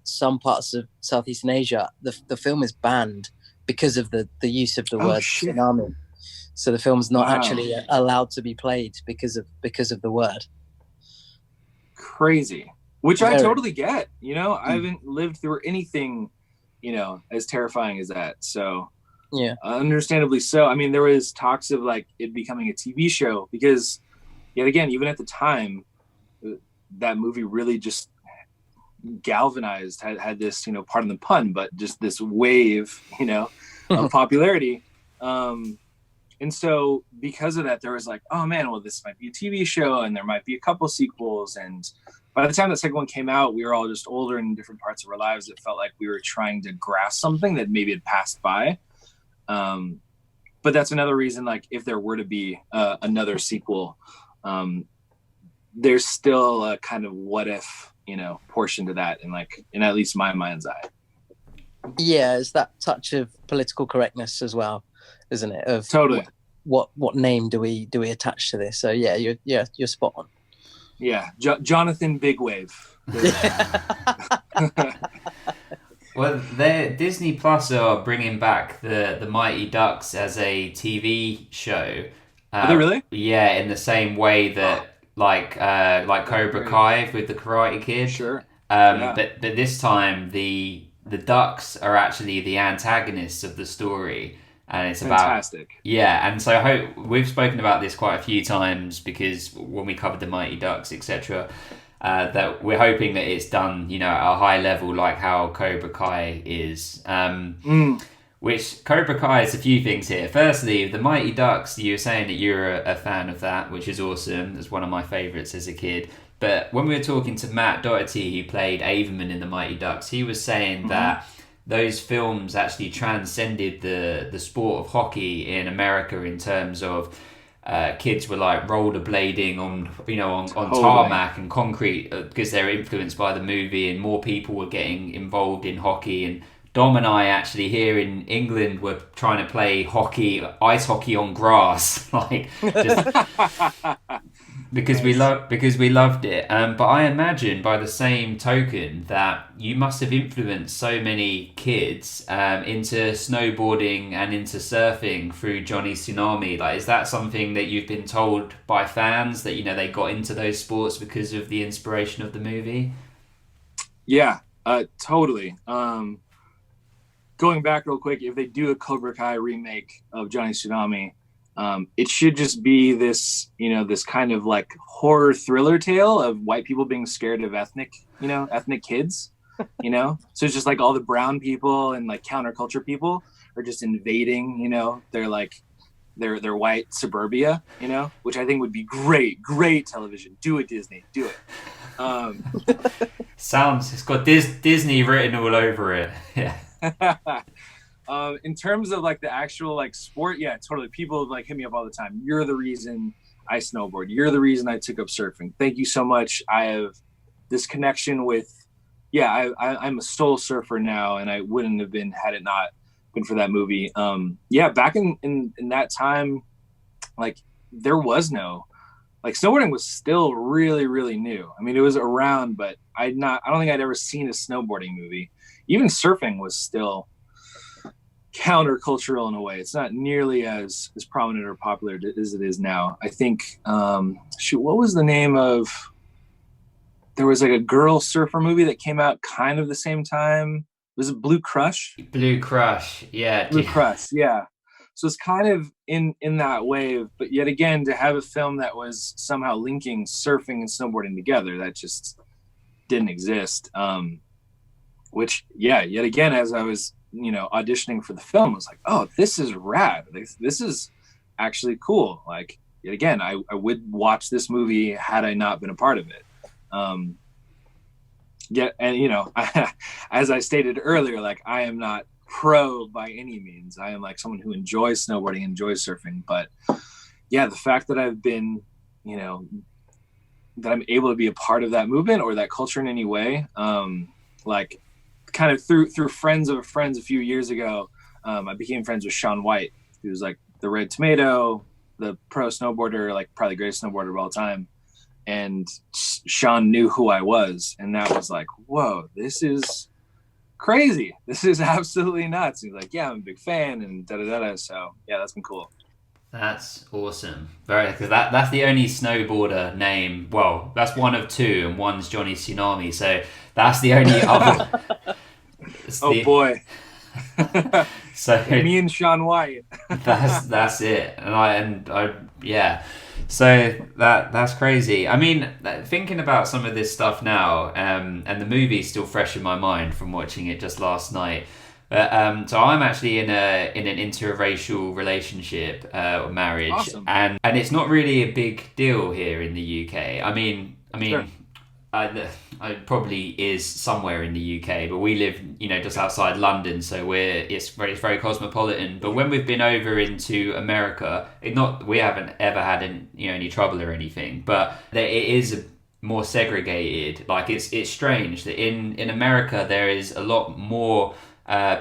some parts of Southeastern Asia, the film is banned because of the use of the word tsunami. So the film's not actually allowed to be played because of the word. Crazy. Which I totally get. I haven't lived through anything, as terrifying as that. So yeah, understandably so. I mean, there was talks of like it becoming a TV show because, yet again, even at the time, that movie really just galvanized, had this, pardon the pun, but just this wave, of popularity. And so because of that, there was like, oh man, well, this might be a TV show and there might be a couple sequels. And by the time the second one came out, we were all just older in different parts of our lives. It felt like we were trying to grasp something that maybe had passed by. But that's another reason, like, if there were to be another sequel, there's still a kind of what if, portion to that, in at least my mind's eye. Yeah, it's that touch of political correctness as well, isn't it? Of totally. What name do we attach to this? So yeah, you're spot on. Yeah, Jonathan Big Wave. Well, Disney Plus are bringing back the Mighty Ducks as a TV show. Are they really? Yeah, in the same way that like Cobra Kai with the Karate Kid. Sure. But this time the ducks are actually the antagonists of the story, and it's fantastic. And so we've spoken about this quite a few times, because when we covered the Mighty Ducks, etc., that we're hoping that it's done, at a high level, like how Cobra Kai is. Which Cobra Kai is a few things here. Firstly, the Mighty Ducks, you were saying that you're a fan of that, which is awesome. It's one of my favourites as a kid. But when we were talking to Matt Doherty, who played Averman in the Mighty Ducks, he was saying that those films actually transcended the sport of hockey in America, in terms of kids were like rollerblading on tarmac and concrete, because they were influenced by the movie, and more people were getting involved in hockey. And Dom and I actually here in England were trying to play ice hockey on grass, like just because we loved it. But I imagine, by the same token, that you must have influenced so many kids into snowboarding and into surfing through Johnny Tsunami. Like, is that something that you've been told by fans, that they got into those sports because of the inspiration of the movie? Yeah, totally. Going back real quick, if they do a Cobra Kai remake of Johnny Tsunami, it should just be this, this kind of like horror thriller tale of white people being scared of ethnic kids, So it's just like all the brown people and like counterculture people are just invading, their white suburbia, which I think would be great television. Do it, Disney, do it. It's got Disney written all over it. Yeah. In terms of like the actual like sport, yeah, totally. People like hit me up all the time. You're the reason I snowboard. You're the reason I took up surfing. Thank you so much. I have this connection with, I'm a soul surfer now, and I wouldn't have been had it not been for that movie. Back in that time, like there was no, like snowboarding was still really, really new. I mean, it was around, but I don't think I'd ever seen a snowboarding movie. Even surfing was still countercultural in a way. It's not nearly as prominent or popular as it is now. I think, what was the name of, there was like a girl surfer movie that came out kind of the same time. Was it Blue Crush? Blue Crush, yeah. Blue Crush, yeah. So it's kind of in that wave, but yet again, to have a film that was somehow linking surfing and snowboarding together, that just didn't exist. Which, yet again, as I was, auditioning for the film, I was like, oh, this is rad. This is actually cool. Like, yet again, I would watch this movie had I not been a part of it. As I stated earlier, like, I am not pro by any means. I am like someone who enjoys snowboarding, enjoys surfing. But yeah, the fact that I've been, that I'm able to be a part of that movement or that culture in any way, like, kind of through friends of friends a few years ago, I became friends with Shaun White, who's like the Red Tomato, the pro snowboarder, like probably the greatest snowboarder of all time. And Shaun knew who I was, and that was like, whoa, this is crazy. This is absolutely nuts. He's like, yeah, I'm a big fan, and da-da-da-da. So yeah, that's been cool. That's awesome. Because that's the only snowboarder name. Well, that's one of two, and one's Johnny Tsunami. So that's the only other. Boy. So me and Shaun White. that's it. And I yeah. So that's crazy. I mean, thinking about some of this stuff now, and the movie's still fresh in my mind from watching it just last night. But so I'm actually in an interracial relationship or marriage, awesome. and it's not really a big deal here in the UK. I mean, sure. it probably is somewhere in the UK, but we live, just outside London, so it's very cosmopolitan. But when we've been over into America, we haven't ever had any trouble or anything, but it is more segregated. Like it's strange that in America there is a lot more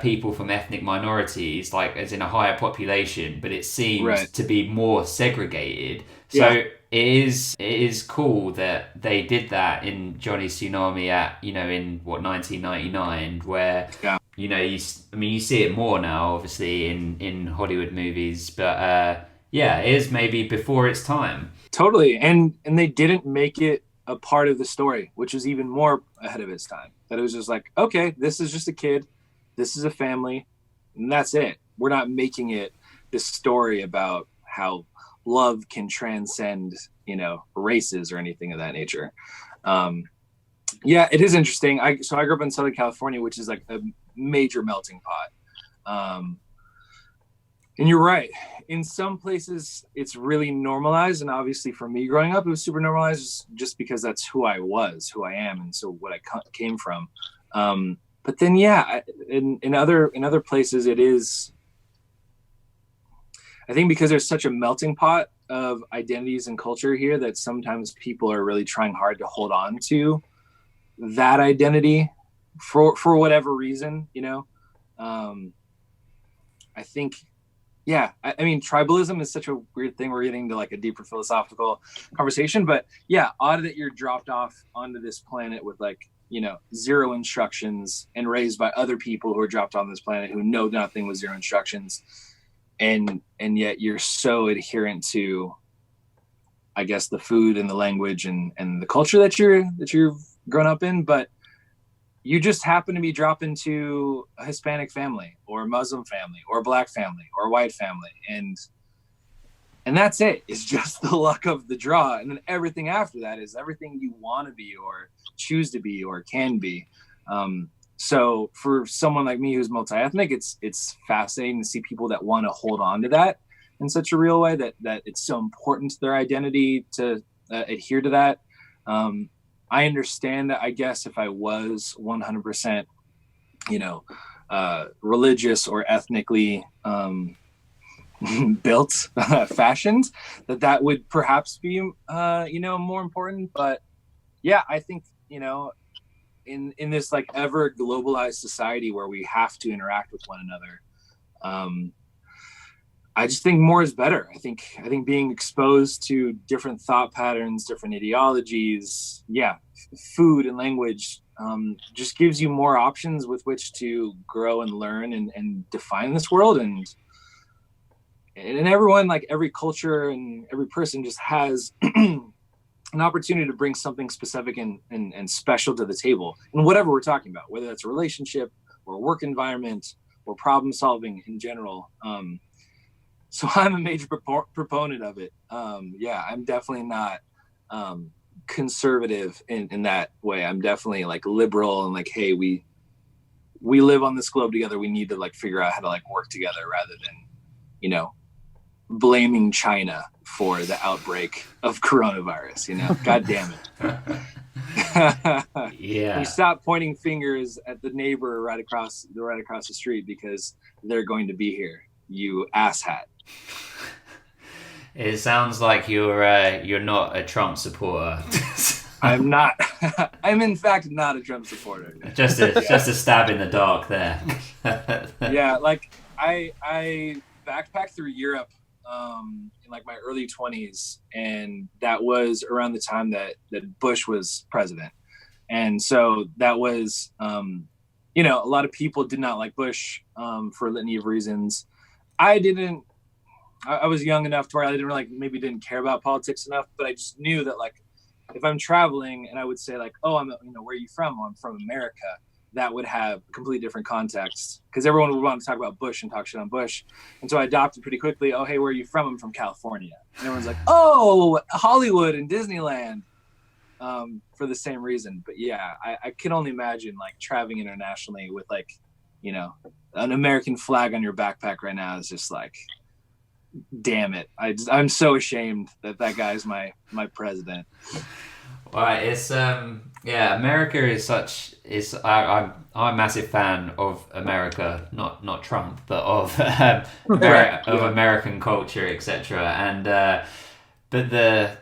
people from ethnic minorities, like as in a higher population, but it seems to be more segregated. So it is cool that they did that in Johnny Tsunami in 1999, where you see it more now, obviously in Hollywood movies, but it is maybe before its time. Totally, and they didn't make it a part of the story, which is even more ahead of its time. That it was just like, okay, this is just a kid, this is a family, and that's it. We're not making it this story about how love can transcend, races or anything of that nature. It is interesting. I grew up in Southern California, which is like a major melting pot. And you're right. In some places, it's really normalized. And obviously for me growing up, it was super normalized just because that's who I was, who I am. And so what I came from. But then, in other places, it is, I think because there's such a melting pot of identities and culture here that sometimes people are really trying hard to hold on to that identity for whatever reason, I think, I mean, tribalism is such a weird thing. We're getting to like a deeper philosophical conversation, but odd that you're dropped off onto this planet with like, zero instructions and raised by other people who are dropped on this planet who know nothing with zero instructions. And yet you're so adherent to, I guess, the food and the language and the culture that you've grown up in, but you just happen to be dropped into a Hispanic family or a Muslim family or a Black family or a white family. And that's it. It's just the luck of the draw. And then everything after that is everything you want to be or choose to be or can be. So for someone like me who's multi-ethnic, it's fascinating to see people that want to hold on to that in such a real way, that it's so important to their identity to adhere to that. I understand that, I guess, if I was 100%, religious or ethnically built, fashioned, that would perhaps be, more important. But I think, in this like ever globalized society where we have to interact with one another, I just think more is better. I think being exposed to different thought patterns, different ideologies, food and language, just gives you more options with which to grow and learn and define this world. And everyone, like every culture and every person just has an opportunity to bring something specific and special to the table, and whatever we're talking about, whether that's a relationship or a work environment or problem solving in general. So I'm a major proponent of it. I'm definitely not conservative in that way. I'm definitely like liberal and like, hey, we live on this globe together. We need to like figure out how to like work together rather than, blaming China for the outbreak of coronavirus. God damn it. We stop pointing fingers at the neighbor right across the street because they're going to be here. You asshat. It sounds like you're not a Trump supporter. I'm not. I'm in fact not a Trump supporter. Just a stab in the dark there. Like I backpacked through Europe in like my early 20s, and that was around the time that Bush was president. And so that was a lot of people did not like Bush for a litany of reasons. I was young enough to where I didn't care about politics enough, but I just knew that like if I'm traveling and I would say like, oh, where are you from? Oh, I'm from America. That would have a completely different context because everyone would want to talk about Bush and talk shit on Bush. And so I adopted pretty quickly, oh, hey, where are you from? I'm from California. And everyone's like, oh, Hollywood and Disneyland, for the same reason. But I can only imagine like traveling internationally with like, an American flag on your backpack right now is just like, damn it. I'm so ashamed that guy's my president. Well, it's yeah, America is I'm a massive fan of America, not Trump, but of American culture, etc. And but it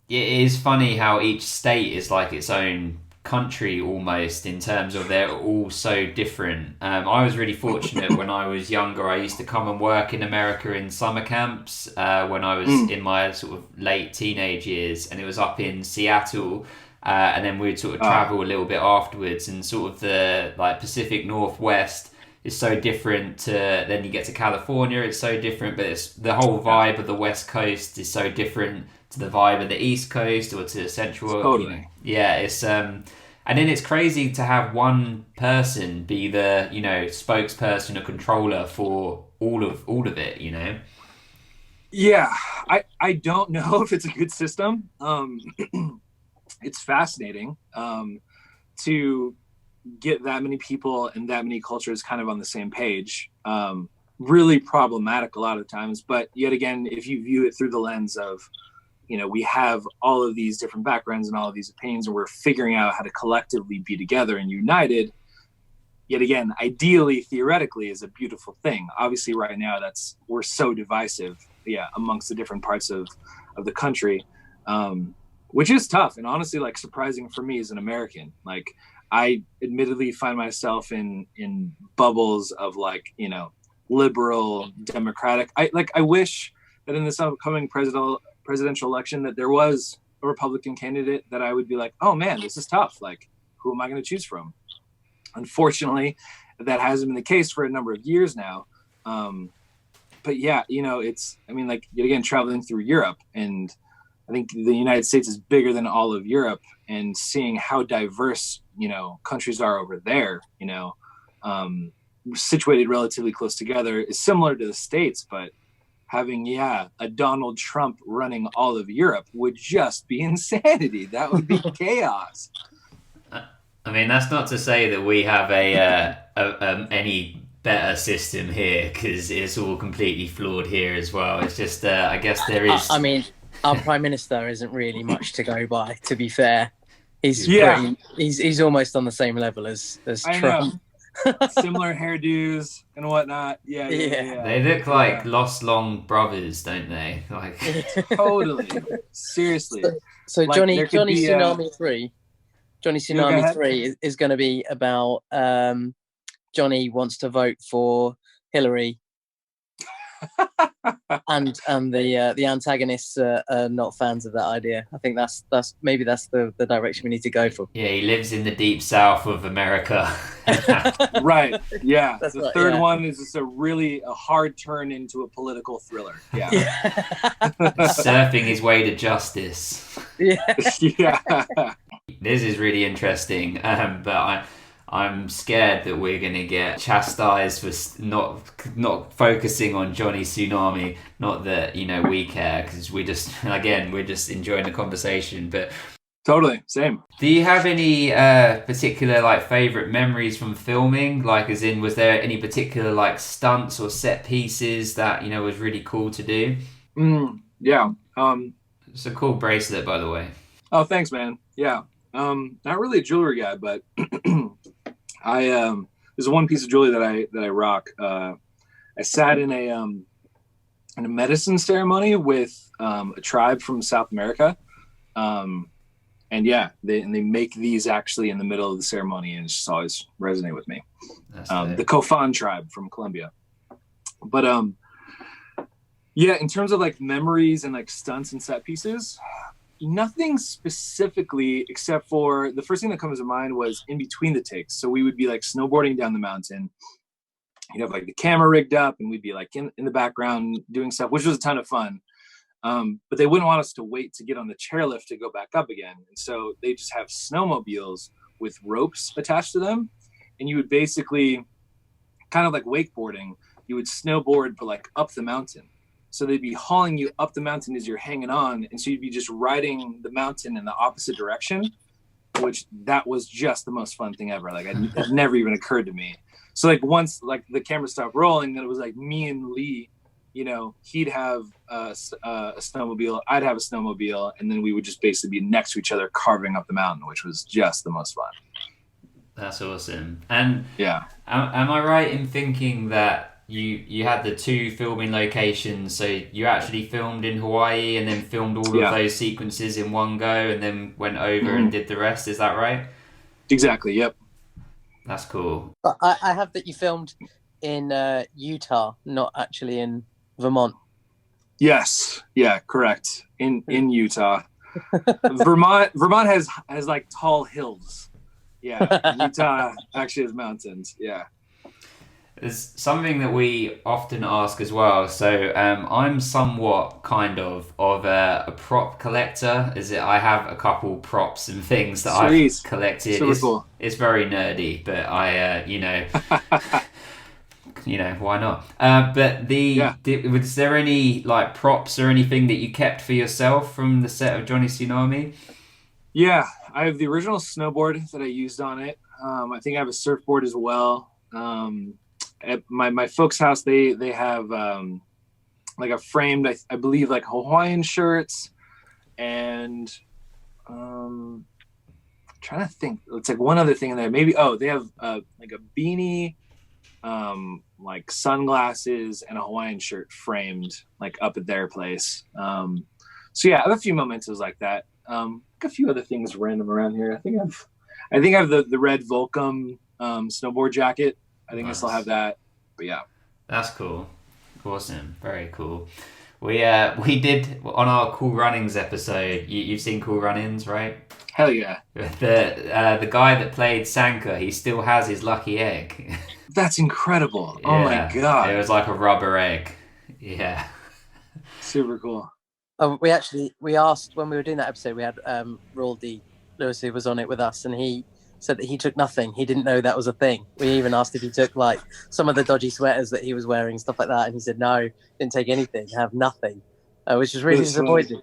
is funny how each state is like its own country almost, in terms of they're all so different. I was really fortunate when I was younger. I used to come and work in America in summer camps when I was in my sort of late teenage years, and it was up in Seattle. And then we'd sort of travel a little bit afterwards, and sort of the like Pacific Northwest is so different to, then you get to California, it's so different, but it's the whole vibe of the West Coast is so different to the vibe of the East Coast or to Central. Totally. Yeah, it's and then it's crazy to have one person be the, you know, spokesperson or controller for all of it, you know. Yeah, I don't know if it's a good system. It's fascinating to get that many people and that many cultures kind of on the same page. Really problematic a lot of times, but yet again, if you view it through the lens of, you know, we have all of these different backgrounds and all of these opinions, and we're figuring out how to collectively be together and united, yet again, ideally, theoretically, is a beautiful thing. Obviously right now we're so divisive, amongst the different parts of the country, which is tough and honestly like surprising for me as an American. Like, I admittedly find myself in bubbles of like, you know, liberal, democratic. I wish that in this upcoming presidential election that there was a Republican candidate that I would be like, oh man, this is tough. Like, who am I going to choose from? Unfortunately, that hasn't been the case for a number of years now. But yeah, you know, like, yet again, traveling through Europe, and I think the United States is bigger than all of Europe, and seeing how diverse, you know, countries are over there, you know, situated relatively close together, is similar to the States, but having, a Donald Trump running all of Europe would just be insanity. That would be chaos. I mean, that's not to say that we have any better system here, because it's all completely flawed here as well. It's just, I guess there is. I mean, our prime minister isn't really much to go by. To be fair, he's almost on the same level as Trump. Similar hairdos and whatnot. Yeah. They look like lost long brothers, don't they? Like totally. Seriously. So like, Johnny Tsunami 3. Johnny Tsunami 3 is going to be about Johnny wants to vote for Hillary, and the antagonists are not fans of that idea. I think that's the direction we need to go for. Yeah, he lives in the deep south of America. Right. Yeah. That's the right, third one is just a hard turn into a political thriller. Yeah. Surfing his way to justice. Yeah. This is really interesting, but I'm scared that we're going to get chastised for not focusing on Johnny Tsunami. Not that, you know, we care, because we're just enjoying the conversation. But totally same. Do you have any particular like favorite memories from filming? Like, as in, was there any particular like stunts or set pieces that, you know, was really cool to do? Yeah. It's a cool bracelet, by the way. Oh, thanks, man. Yeah. Not really a jewelry guy, but there's one piece of jewelry that I rock. I sat in a medicine ceremony with a tribe from South America, and they make these actually in the middle of the ceremony, and it's just always resonate with me. The Kofan tribe from Colombia. But in terms of like memories and like stunts and set pieces, nothing specifically, except for the first thing that comes to mind was in between the takes. So we would be like snowboarding down the mountain. You'd have like the camera rigged up, and we'd be like in the background doing stuff, which was a ton of fun. But they wouldn't want us to wait to get on the chairlift to go back up again. And so they just have snowmobiles with ropes attached to them. And you would basically, kind of like wakeboarding, you would snowboard, but like up the mountain. So they'd be hauling you up the mountain as you're hanging on. And so you'd be just riding the mountain in the opposite direction, which that was just the most fun thing ever. Like, it never even occurred to me. So like once like the camera stopped rolling, then it was like me and Lee he'd have a snowmobile, I'd have a snowmobile, and then we would just basically be next to each other carving up the mountain, which was just the most fun. That's awesome. And yeah, am I right in thinking that you had the 2 filming locations, so you actually filmed in Hawaii and then filmed all of those sequences in one go and then went over and did the rest? Is that right? Exactly. Yep. That's cool. But I have that you filmed in Utah, not actually in Vermont. Yes. Yeah. Correct. In Utah. Vermont has like tall hills. Yeah. Utah actually has mountains. Yeah. There's something that we often ask as well. So I'm somewhat kind of a prop collector. I have a couple props and things that I've collected. Super cool. It's very nerdy, but I why not? But was there any like props or anything that you kept for yourself from the set of Johnny Tsunami? Yeah, I have the original snowboard that I used on it. I think I have a surfboard as well. At my folks' house, they have like a framed, I believe, like Hawaiian shirts, and I'm trying to think. It's like one other thing in there. Maybe they have like a beanie, like sunglasses, and a Hawaiian shirt framed like up at their place. So yeah, I have a few mementos like that. A few other things random around here. I think I have the red Volcom snowboard jacket. I think nice. I still have that, but yeah. That's cool. Awesome. Very cool. We did on our Cool Runnings episode. You've seen Cool Runnings, right? Hell yeah. The guy that played Sanka, he still has his lucky egg. That's incredible. Yeah. Oh my god. It was like a rubber egg. Yeah. Super cool. We asked when we were doing that episode, we had Raldy Lewis, who was on it with us, and he said that he took nothing. He didn't know that was a thing. We even asked if he took like some of the dodgy sweaters that he was wearing, stuff like that, and he said no, didn't take anything, have nothing, which is really disappointing.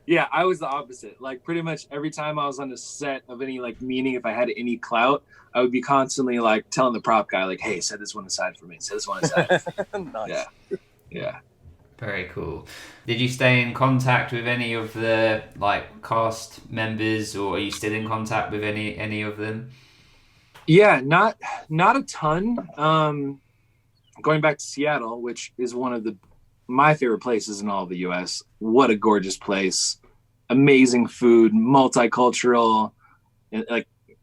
Yeah, I was the opposite. Like pretty much every time I was on the set of any like meeting, if I had any clout, I would be constantly like telling the prop guy like, "Hey, set this one aside for me. Set this one aside." Nice. Yeah. Very cool. Did you stay in contact with any of the like cast members, or are you still in contact with any of them? Yeah, not a ton. Going back to Seattle, which is one of my favorite places in all of the U.S. What a gorgeous place! Amazing food, multicultural, and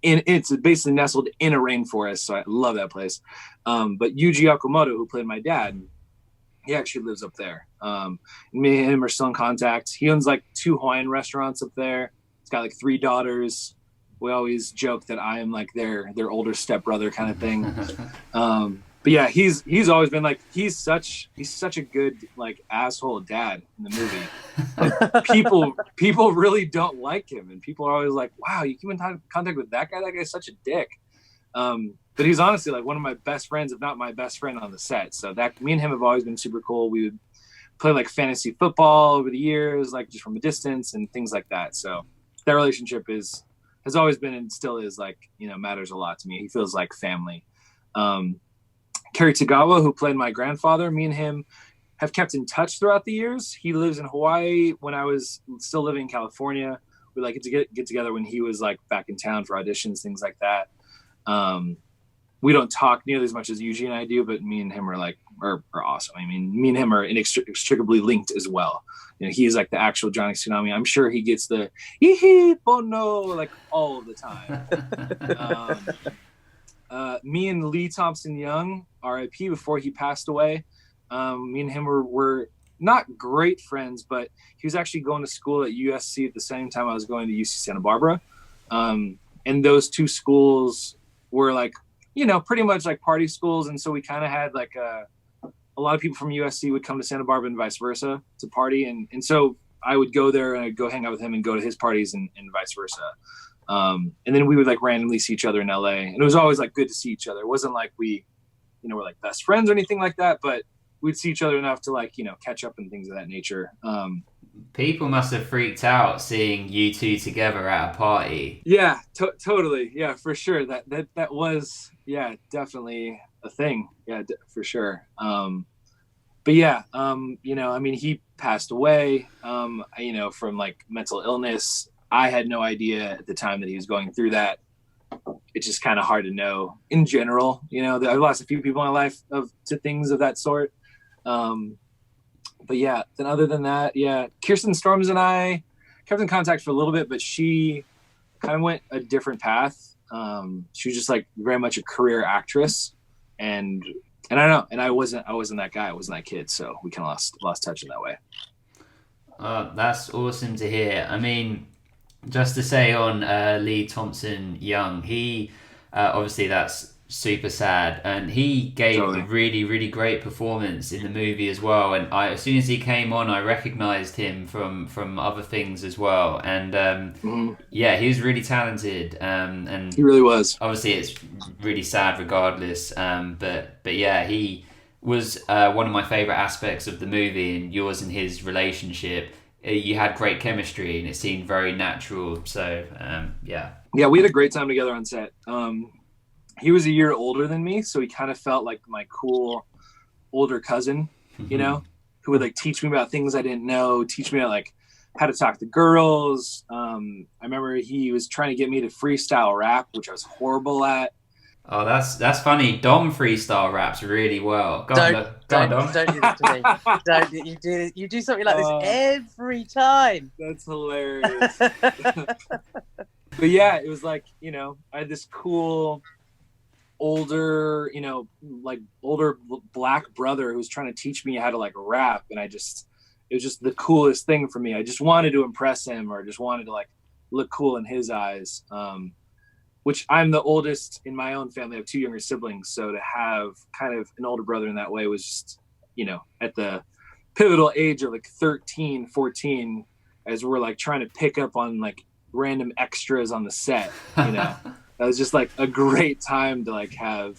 it's basically nestled in a rainforest. So I love that place. But Yuji Okamoto, who played my dad, he actually lives up there. Me and him are still in contact. He owns like 2 Hawaiian restaurants up there. He's got like 3 daughters. We always joke that I am like their older stepbrother kind of thing. But yeah, he's always been like, he's such a good like asshole dad in the movie. Like, people really don't like him, and people are always like, wow, you keep in contact with that guy? That guy's such a dick. But he's honestly like one of my best friends, if not my best friend on the set. So that me and him have always been super cool. We would play like fantasy football over the years, like just from a distance and things like that. So that relationship has always been and still is like, matters a lot to me. He feels like family. Kerry Tagawa, who played my grandfather, me and him have kept in touch throughout the years. He lives in Hawaii. When I was still living in California, we like to get together when he was like back in town for auditions, things like that. We don't talk nearly as much as Yuji and I do, but me and him are awesome. I mean, me and him are inextricably linked as well. He's like the actual Johnny Tsunami. I'm sure he gets the "hee bono" like all of the time. Me and Lee Thompson Young, R.I.P. before he passed away. Me and him were not great friends, but he was actually going to school at USC at the same time I was going to UC Santa Barbara. And those 2 schools were like, pretty much like party schools. And so we kind of had like a lot of people from USC would come to Santa Barbara and vice versa to party. And so I would go there and I'd go hang out with him and go to his parties and vice versa. And then we would like randomly see each other in LA, and it was always like good to see each other. It wasn't like we, were like best friends or anything like that, but we'd see each other enough to like, catch up and things of that nature. People must have freaked out seeing you 2 together at a party. Yeah, totally. Yeah, for sure. That was, yeah, definitely a thing. Yeah, for sure. But yeah, I mean, he passed away, from like mental illness. I had no idea at the time that he was going through that. It's just kind of hard to know in general. I've lost a few people in my life to things of that sort. But yeah, then other than that, yeah, Kirsten Storms and I kept in contact for a little bit, but she kind of went a different path. She was just like very much a career actress, and I don't know, and I wasn't that guy. I wasn't that kid, so we kind of lost touch in that way. That's awesome to hear. I mean, just to say on Lee Thompson Young, he obviously that's super sad, and he gave Totally. a really, really great performance in the movie as well. And as soon as he came on, I recognized him from other things as well. And yeah, he was really talented. And He really was. obviously it's really sad regardless. But yeah, he was one of my favorite aspects of the movie, and yours and his relationship. You had great chemistry, and it seemed very natural. So yeah, we had a great time together on set. He was a year older than me, so he kind of felt like my cool older cousin, who would like teach me about things I didn't know, teach me about like how to talk to girls. I remember he was trying to get me to freestyle rap, which I was horrible at. Oh, that's funny. Dom freestyle raps really well. Go on, Dom. Don't do this to me. Don't you do something like this every time. That's hilarious. But yeah, it was like, I had this cool older black brother who was trying to teach me how to like rap, and it was just the coolest thing for me. I just wanted to impress him, or just wanted to like look cool in his eyes. Which I'm the oldest in my own family. I have two younger siblings, so to have kind of an older brother in that way was just, at the pivotal age of like 13, 14, as we're like trying to pick up on like random extras on the set, That was just like a great time to like have,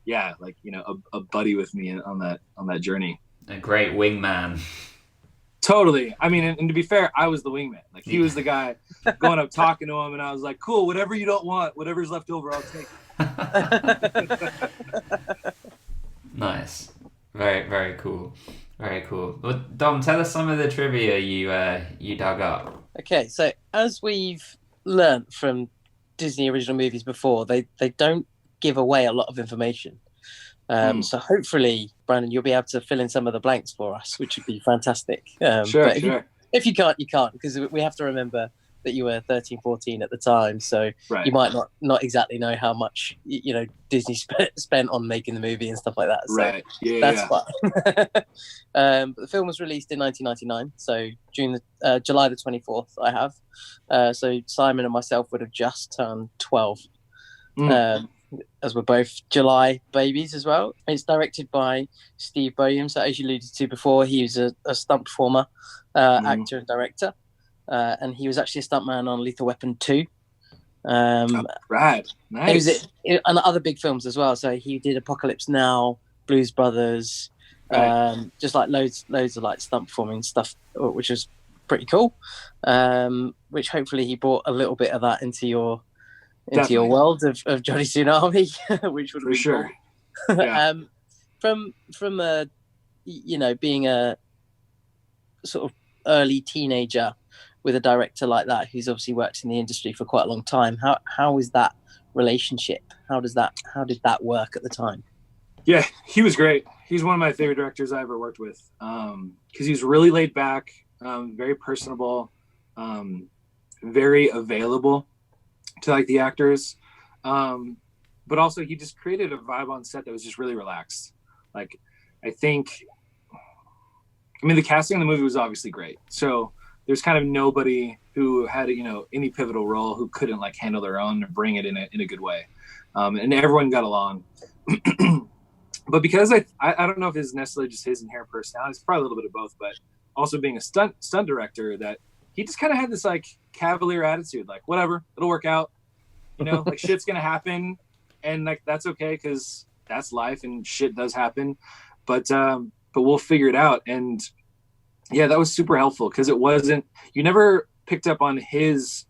a buddy with me on that journey. A great wingman. Totally. I mean, and to be fair, I was the wingman. Like he was the guy going up talking to him, and I was like, "Cool, whatever you don't want, whatever's left over, I'll take." Nice. Very, very cool. Very cool. Well, Dom, tell us some of the trivia you dug up. Okay, so as we've learnt from Disney original movies before, they don't give away a lot of information. So hopefully, Brandon, you'll be able to fill in some of the blanks for us, which would be fantastic. Sure. If you can't, you can't, because we have to remember that you were 13, 14 at the time, so right. You might not exactly know how much Disney spent on making the movie and stuff like that. So right. Yeah. That's fine. But the film was released in 1999, so July the 24th. I have. So Simon and myself would have just turned 12. As we're both July babies as well. It's directed by Steve Boehm. So as you alluded to before, he was a stunt performer, actor and director. And he was actually a stuntman on Lethal Weapon 2. Right. Nice. And other big films as well. So he did Apocalypse Now, Blues Brothers, just like loads of like stunt performing stuff, which was pretty cool. Which hopefully he brought a little bit of that into your world of Johnny Tsunami, which would be sure. Cool. Yeah. From being a sort of early teenager with a director like that, who's obviously worked in the industry for quite a long time, how is that relationship? How did that work at the time? Yeah, he was great. He's one of my favorite directors I ever worked with, because he's really laid back, very personable, very available to like the actors, but also he just created a vibe on set that was just really relaxed. Like, I mean, the casting in the movie was obviously great, so there's kind of nobody who had any pivotal role who couldn't like handle their own or bring it in a good way, and everyone got along. But because I don't know if it's necessarily just his inherent personality, it's probably a little bit of both, but also being a stunt director, that he just kind of had this like cavalier attitude, like whatever, it'll work out, like shit's gonna happen, and like that's okay, because that's life and shit does happen, but we'll figure it out. And yeah, that was super helpful, because you never picked up on his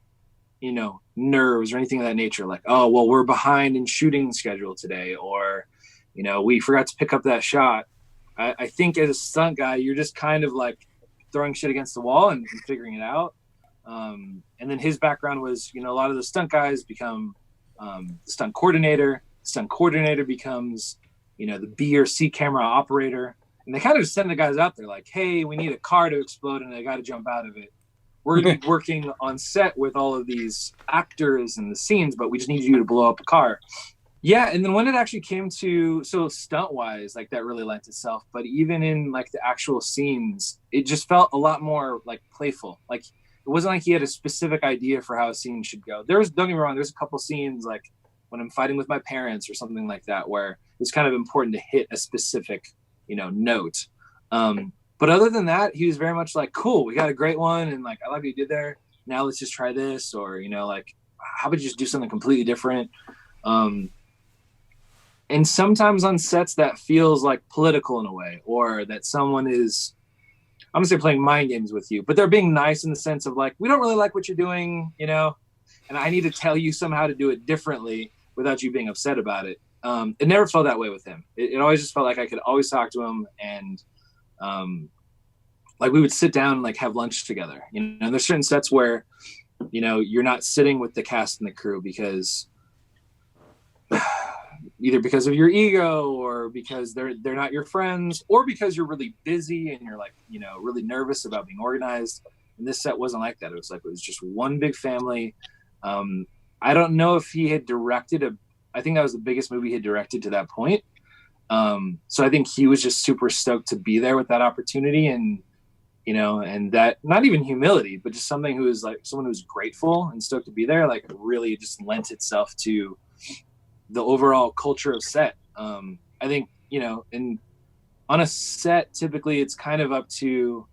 nerves or anything of that nature, like, oh well, we're behind in shooting schedule today, or we forgot to pick up that shot. I think as a stunt guy, you're just kind of like throwing shit against the wall and figuring it out. And then his background was, a lot of the stunt guys become the stunt coordinator. The stunt coordinator becomes, the B or C camera operator. And they kind of just send the guys out there like, hey, we need a car to explode and they got to jump out of it. We're going to be working on set with all of these actors and the scenes, but we just need you to blow up a car. Yeah, and then when it actually came to, so stunt-wise, like that really lent itself. But even in like the actual scenes, it just felt a lot more like playful. Like it wasn't like he had a specific idea for how a scene should go. Don't get me wrong, there's a couple scenes like when I'm fighting with my parents or something like that where it's kind of important to hit a specific, note. But other than that, he was very much like, cool, we got a great one. And like, I like what you did there. Now let's just try this. Or, like, how about you just do something completely different? And sometimes on sets that feels like political in a way, or that someone is, I'm gonna say playing mind games with you, but they're being nice in the sense of like, we don't really like what you're doing, and I need to tell you somehow to do it differently without you being upset about it. It never felt that way with him. It always just felt like I could always talk to him, and like we would sit down and like have lunch together, and there's certain sets where, you're not sitting with the cast and the crew because either because of your ego or because they're not your friends or because you're really busy and you're like, really nervous about being organized. And this set wasn't like that. It was just one big family. I don't know if he had directed I think that was the biggest movie he had directed to that point. So I think he was just super stoked to be there with that opportunity and, and that not even humility, but just someone who's grateful and stoked to be there, like really just lent itself to the overall culture of set. I think, on a set, typically it's kind of up to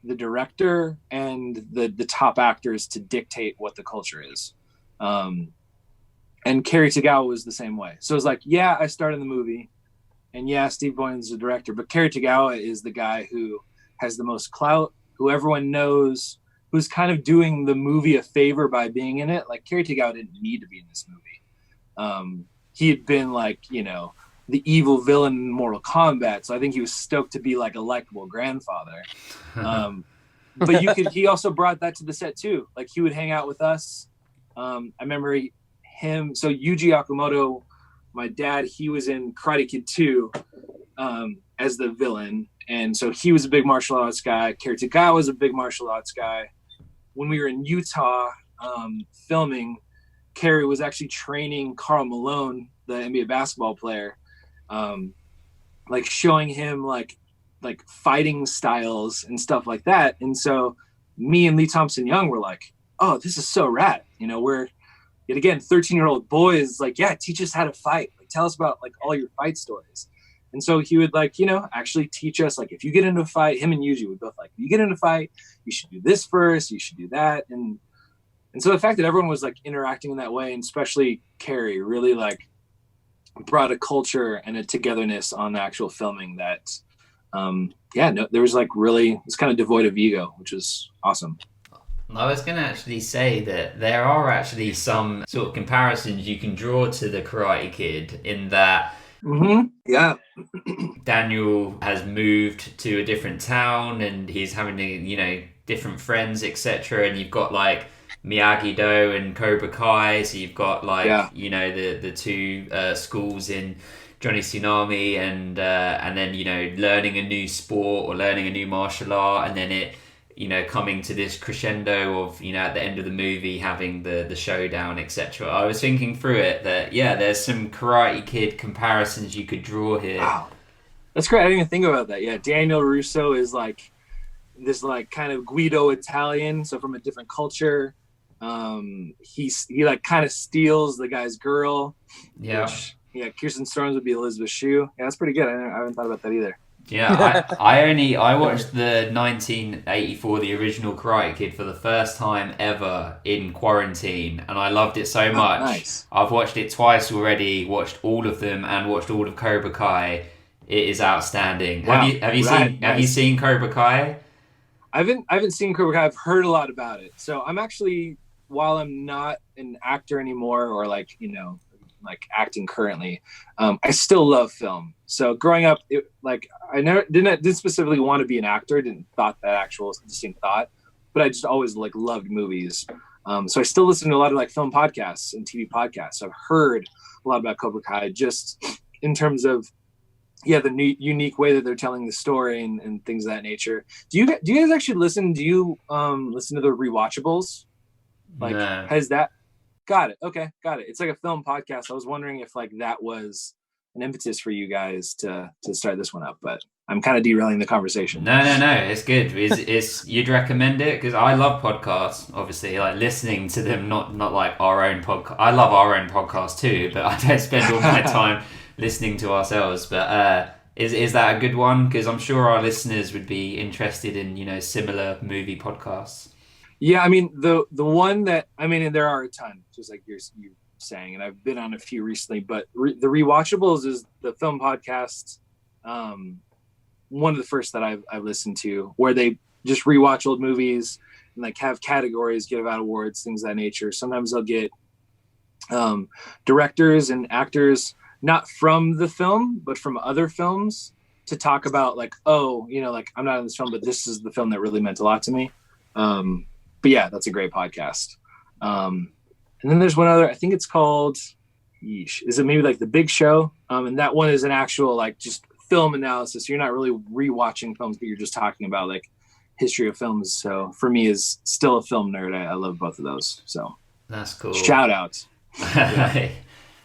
the director and the top actors to dictate what the culture is. And Cary Tagawa was the same way. So it's like, yeah, I starred in the movie, and yeah, Steve Boylan's the director, but Cary Tagawa is the guy who has the most clout, who everyone knows, who's kind of doing the movie a favor by being in it. Like Cary Tagawa didn't need to be in this movie. He had been like, the evil villain in Mortal Kombat. So I think he was stoked to be like a likable grandfather. But he also brought that to the set too. Like he would hang out with us. I remember so Yuji Okamoto, my dad, he was in Karate Kid 2 as the villain. And so he was a big martial arts guy. Cary Tagawa was a big martial arts guy. When we were in Utah filming, Cary was actually training Karl Malone, the NBA basketball player, like showing him like fighting styles and stuff like that. And so me and Lee Thompson Young were like, oh, this is so rad. We're, yet again, 13-year-old boys, like, yeah, teach us how to fight. Like, tell us about like all your fight stories. And so he would like, actually teach us, like, if you get into a fight, him and Yuji would both like, if you get into a fight, you should do this first, you should do that. And so the fact that everyone was like interacting in that way, and especially Cary, really like brought a culture and a togetherness on the actual filming that, there was like really, it's kind of devoid of ego, which is awesome. I was going to actually say that there are actually some sort of comparisons you can draw to the Karate Kid in that yeah, Daniel has moved to a different town and he's having different friends, etc. And you've got like Miyagi-Do and Cobra Kai, so you've got like the two schools in Johnny Tsunami and then learning a new sport or learning a new martial art, and then it coming to this crescendo of at the end of the movie having the showdown, etc. I was thinking through it that there's some Karate Kid comparisons you could draw here. Wow, that's great. I didn't even think about that. Yeah, Daniel Russo is like this like kind of Guido Italian, so from a different culture. He like kind of steals the guy's girl. Yeah. Kirsten Storms would be Elizabeth Shue. Yeah, that's pretty good. I haven't thought about that either. Yeah, I watched the 1984, the original Karate Kid, for the first time ever in quarantine, and I loved it so much. Nice. I've watched it twice already, watched all of them, and watched all of Cobra Kai. It is outstanding. Wow. Have you seen Cobra Kai? I haven't seen Cobra Kai. I've heard a lot about it. So I'm actually, while I'm not an actor anymore or like, like acting currently. I still love film. So growing up, I never didn't specifically want to be an actor. Didn't thought that actual distinct thought, but I just always like loved movies. So I still listen to a lot of like film podcasts and TV podcasts. So I've heard a lot about Cobra Kai just in terms of the unique way that they're telling the story and things of that nature. Do you guys actually listen? Do you listen to the rewatchables? Like, No. has that? Got it. Okay, got it. It's like a film podcast. I was wondering if like that was an impetus for you guys to start this one up, but I'm kind of derailing the conversation. No, it's good. It's you'd recommend it? Because I love podcasts, obviously, like listening to them, not like our own podcast. I love our own podcast too, but I don't spend all my time listening to ourselves. But is that a good one? Because I'm sure our listeners would be interested in similar movie podcasts. Yeah, I mean the one that and there are a ton, just like you're saying, and I've been on a few recently. But the Rewatchables is the film podcast. One of the first that I've listened to, where they just rewatch old movies and like have categories, give out awards, things of that nature. Sometimes they'll get directors and actors not from the film, but from other films to talk about like, like I'm not in this film, but this is the film that really meant a lot to me. But yeah, that's a great podcast. And then there's one other, I think it's called, is it maybe like The Big Show? And that one is an actual like just film analysis. You're not really rewatching films, but you're just talking about like history of films. So for me, is still a film nerd. I love both of those. So that's cool. Shout out. Yeah.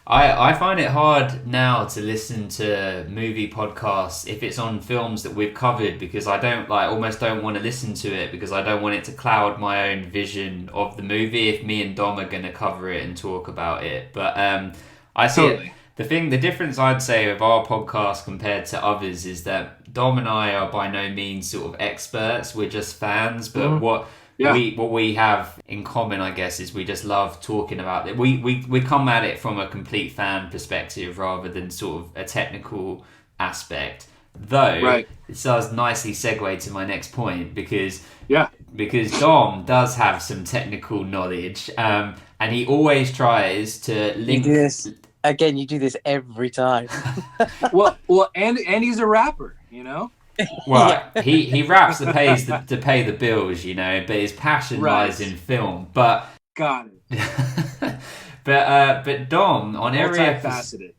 I find it hard now to listen to movie podcasts if it's on films that we've covered, because I almost don't want to listen to it because I don't want it to cloud my own vision of the movie if me and Dom are going to cover it and talk about it. But I see it. The difference I'd say of our podcast compared to others is that Dom and I are by no means sort of experts. We're just fans, but what we have in common, I guess, is we just love talking about it. We come at it from a complete fan perspective rather than sort of a technical aspect. Though it does nicely segue to my next point because Dom does have some technical knowledge, and he always tries to link. Again, you do this every time. well, and he's a rapper, Well, he raps to pay the bills, but his passion lies in film. But got it. but Dom on every episode,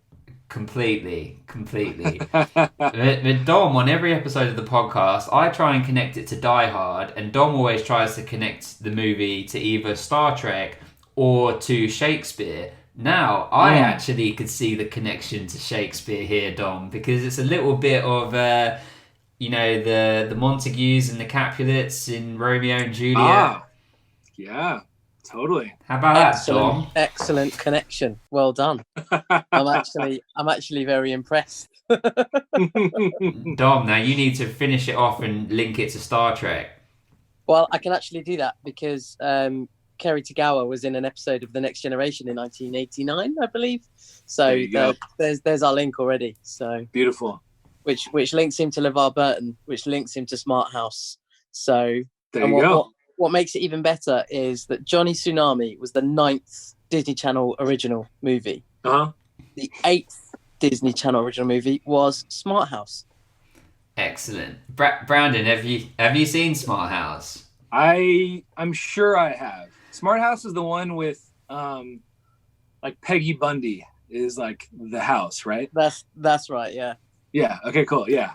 completely. But Dom on every episode of the podcast, I try and connect it to Die Hard, and Dom always tries to connect the movie to either Star Trek or to Shakespeare. Now, I actually could see the connection to Shakespeare here, Dom, because it's a little bit of, the Montagues and the Capulets in Romeo and Juliet. Yeah, totally. How about that, Dom? Excellent connection. Well done. I'm actually very impressed. Dom, now you need to finish it off and link it to Star Trek. Well, I can actually do that because Kerry Tagawa was in an episode of The Next Generation in 1989, I believe. So there's our link already. So beautiful. Which links him to LeVar Burton, which links him to Smart House. So there you go. What makes it even better is that Johnny Tsunami was the 9th Disney Channel original movie. Uh-huh. The 8th Disney Channel original movie was Smart House. Excellent. Brandon, have you seen Smart House? I'm sure I have. Smart House is the one with like Peggy Bundy is like the house, right? That's right, yeah. Yeah, okay, cool, yeah.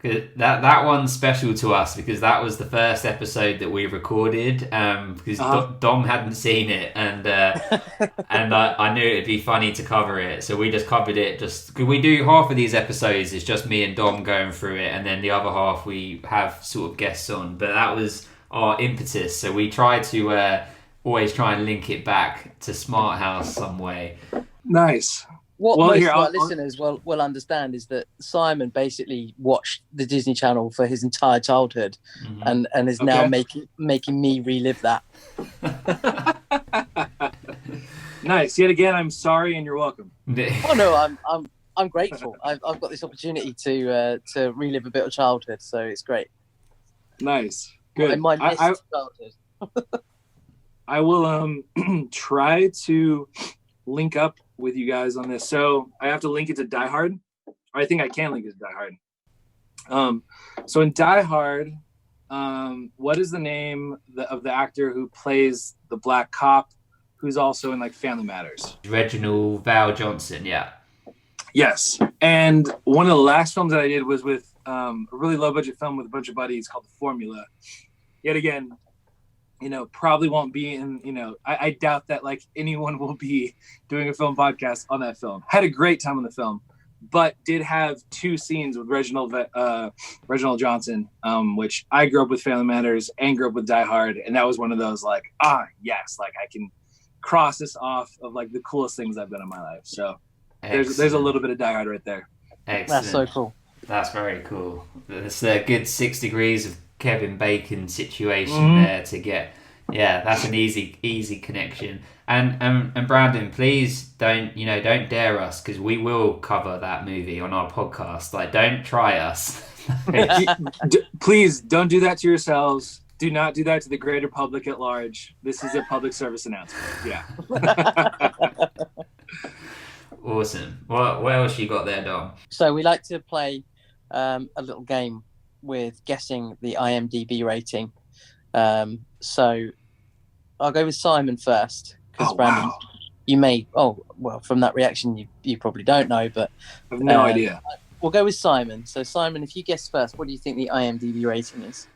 That one's special to us because that was the first episode that we recorded because Dom hadn't seen it and I knew it'd be funny to cover it, so we just covered it. Just because we do half of these episodes is just me and Dom going through it, and then the other half we have sort of guests on. But that was our impetus, so we try to always try and link it back to Smart House some way. Nice. What most of our listeners will understand is that Simon basically watched the Disney Channel for his entire childhood, and is now making me relive that. Nice. Yet again, I'm sorry, and you're welcome. Oh no, I'm grateful. I've got this opportunity to relive a bit of childhood, so it's great. Nice. Good. In my list of childhood. I will try to link up with you guys on this. So I have to link it to Die Hard. Or I think I can link it to Die Hard. So in Die Hard, what is the name of the actor who plays the black cop, who's also in like Family Matters? Reginald Val Johnson, yeah. Yes. And one of the last films that I did was with a really low budget film with a bunch of buddies called The Formula. Yet again, probably won't be in, I doubt that like anyone will be doing a film podcast on that film. Had a great time on the film, but did have 2 scenes with Reginald Johnson, which I grew up with Family Matters and grew up with Die Hard. And that was one of those like, yes, like I can cross this off of like the coolest things I've done in my life. So there's a little bit of Die Hard right there. Excellent. That's so cool. That's very cool. It's a good 6 degrees of Kevin Bacon situation there to get. Yeah, that's an easy connection. And Brandon, please don't dare us, because we will cover that movie on our podcast. Like, don't try us. Please don't do that to yourselves. Do not do that to the greater public at large. This is a public service announcement. Yeah. Awesome. What else you got there, Dom? So we like to play a little game with guessing the IMDb rating. So I'll go with Simon first, because Brandon, wow. You may. From that reaction, you probably don't know, but I have no idea. We'll go with Simon. So Simon, if you guess first, what do you think the IMDb rating is?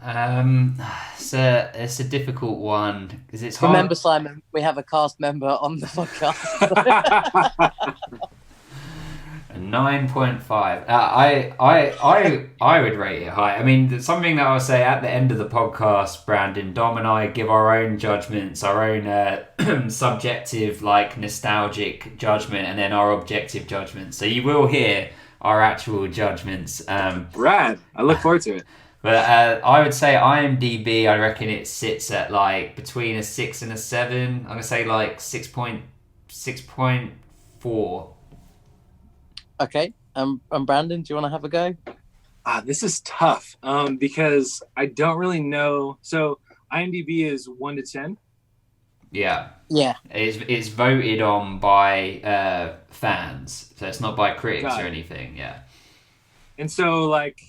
It's a difficult one because it's hard. Remember, Simon, we have a cast member on the podcast. 9.5. I would rate it high. I mean, something that I'll say at the end of the podcast, Brandon, Dom, and I give our own judgments, our own subjective, like nostalgic judgment, and then our objective judgment. So you will hear our actual judgments. Rad. I look forward to it. But I would say IMDb, I reckon it sits at like between a 6 and a 7. I'm going to say like 6.4. Okay. And Brandon, do you want to have a go? This is tough because I don't really know. So IMDb is 1 to 10. Yeah. Yeah. It's voted on by fans. So it's not by critics or anything. Yeah. And so like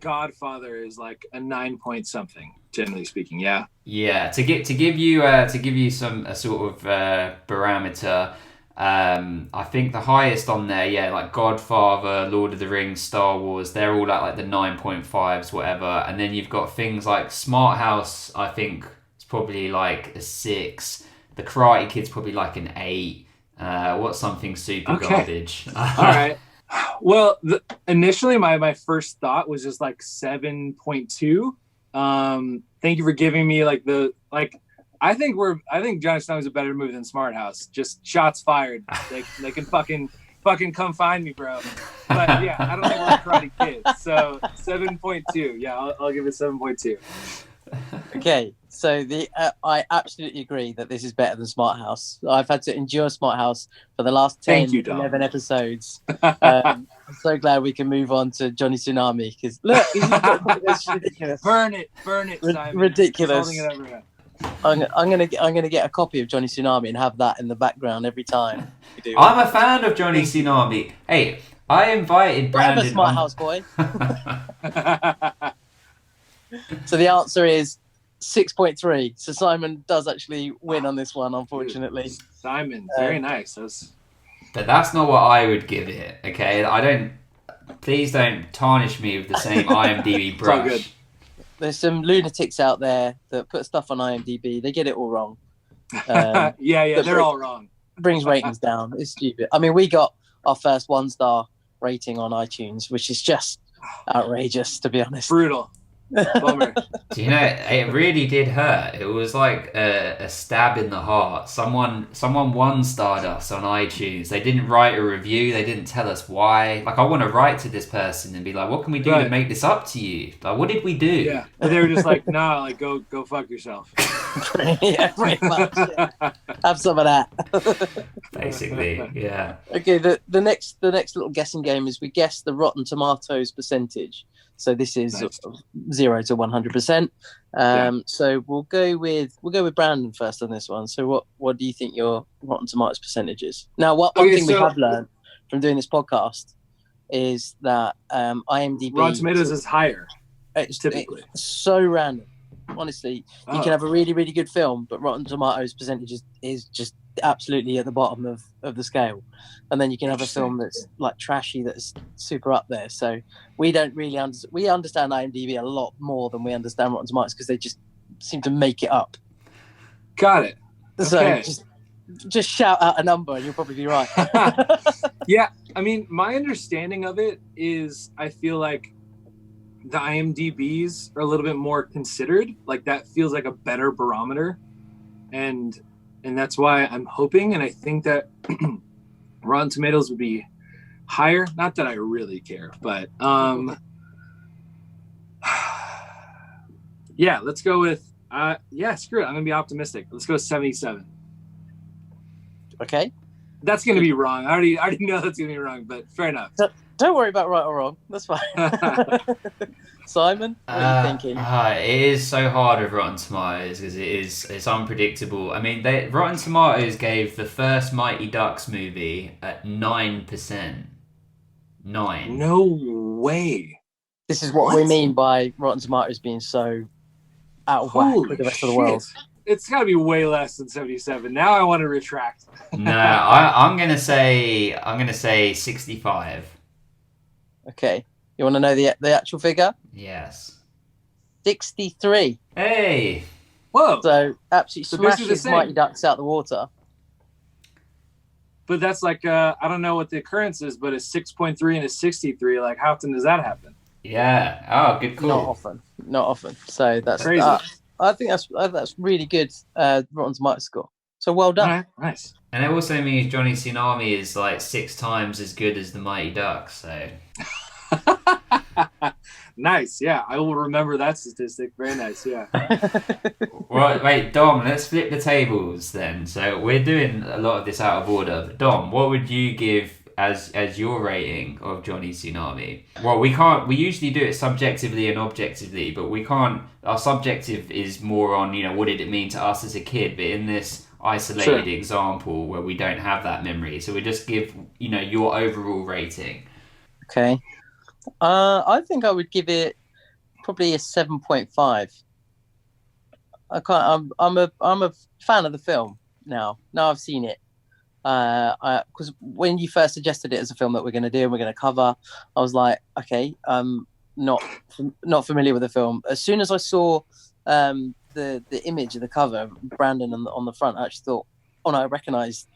Godfather is like a 9 point something, generally speaking. Yeah. Yeah. To give you some a sort of barometer. I think the highest on there, like Godfather, Lord of the Rings, Star Wars, they're all at like the 9.5s, whatever. And then you've got things like Smart House, I think it's probably like a 6. The Karate Kid's probably like an 8. What's something super garbage? All right. Well, initially my first thought was just like 7.2. Thank you for giving me like I think Johnny Tsunami is a better movie than Smart House. Just shots fired. They can fucking come find me, bro. But yeah, I don't think we're Karate Kids. So 7.2. Yeah, I'll give it 7.2. Okay, so I absolutely agree that this is better than Smart House. I've had to endure Smart House for the last 11 episodes. I'm so glad we can move on to Johnny Tsunami, because look, it's ridiculous. Burn it, Simon. Ridiculous. Holding it over. I'm gonna get a copy of Johnny Tsunami and have that in the background every time we do. I'm a fan of Johnny Tsunami. Hey, I invited Brandon. I'm a Smart House boy. So the answer is 6.3. So Simon does actually win on this one, unfortunately. Simon, very nice. But that's not what I would give it. Okay, please don't tarnish me with the same IMDb brush. It's all good. There's some lunatics out there that put stuff on IMDb. They get it all wrong. Yeah, they're all wrong. Brings ratings down. It's stupid. I mean, we got our first 1-star rating on iTunes, which is just outrageous, to be honest. Brutal. Bummer. Do you know, it really did hurt. It was like a stab in the heart. Someone 1-starred us on iTunes. They didn't write a review. They didn't tell us why. Like, I want to write to this person and be like, what can we do to make this up to you? Like, what did we do? Yeah. And they were just like, nah, like, go fuck yourself. Yeah, pretty much. Yeah. Have some of that. Basically, yeah. Okay, the next little guessing game is we guess the Rotten Tomatoes percentage. So this is Nice. 0 to 100%. So we'll go with Brandon first on this one. So what do you think your Rotten Tomatoes percentage is? Now, one thing we have learned from doing this podcast is that IMDb Rotten Tomatoes is higher. Typically, it's so random. Honestly, you can have a really, really good film, but Rotten Tomatoes percentage is just absolutely at the bottom of the scale. And then you can have a film that's like trashy, that's super up there. So we don't really we understand IMDb a lot more than we understand Rotten Tomatoes, because they just seem to make it up. Got it. Okay. So just shout out a number and you'll probably be right. Yeah, I mean, my understanding of it is I feel like the IMDb's are a little bit more considered. Like that feels like a better barometer, and that's why I'm hoping, and I think that Rotten Tomatoes would be higher. Not that I really care, but yeah, let's go with screw it. I'm gonna be optimistic. Let's go 77. Okay. That's gonna be wrong. I already know that's gonna be wrong, but fair enough. Don't worry about right or wrong. That's fine. Simon, what are you thinking? It is so hard with Rotten Tomatoes because it's unpredictable. I mean, Rotten Tomatoes gave the first Mighty Ducks movie at 9%. 9. No way. This is what we mean by Rotten Tomatoes being so out of whack with the rest of the world. It's got to be way less than 77. Now I want to retract. No, I'm gonna say 65. Okay. You want to know the actual figure? Yes. 63. Hey. Whoa. So absolutely So basically the smashes same. Mighty Ducks out the water. But that's like, I don't know what the occurrence is, but a 6.3 and a 63, like how often does that happen? Yeah. Oh, good call. Not often. So that's crazy. I think that's really good Rotten Tomatoes score. So well done. All right, nice. And it also means Johnny Tsunami is like 6 times as good as the Mighty Ducks. So. Nice. Yeah, I will remember that statistic. Very nice. Yeah. Right, wait, Dom, let's flip the tables then. So we're doing a lot of this out of order. But Dom, what would you give as your rating of Johnny Tsunami? Well, we usually do it subjectively and objectively, but we can't. Our subjective is more on, what did it mean to us as a kid, but in this isolated example where we don't have that memory, so we just give, your overall rating. Okay. I think I would give it probably a 7.5. I'm a fan of the film now. Now I've seen it. Because when you first suggested it as a film that we're going to do and we're going to cover, I was like, okay, I'm not familiar with the film. As soon as I saw the image of the cover, Brandon on the front, I actually thought, oh no, I recognize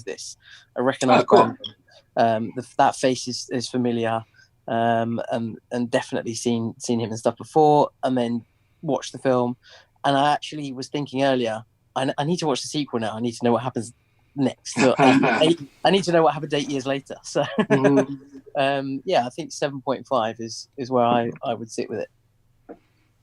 this. I recognize cool. Brandon. That face is familiar. And definitely seen him and stuff before, and then watched the film. And I actually was thinking earlier, I need to watch the sequel now. I need to know what happens next. So I need to know what happened 8 years later. So I think 7.5 is where I would sit with it.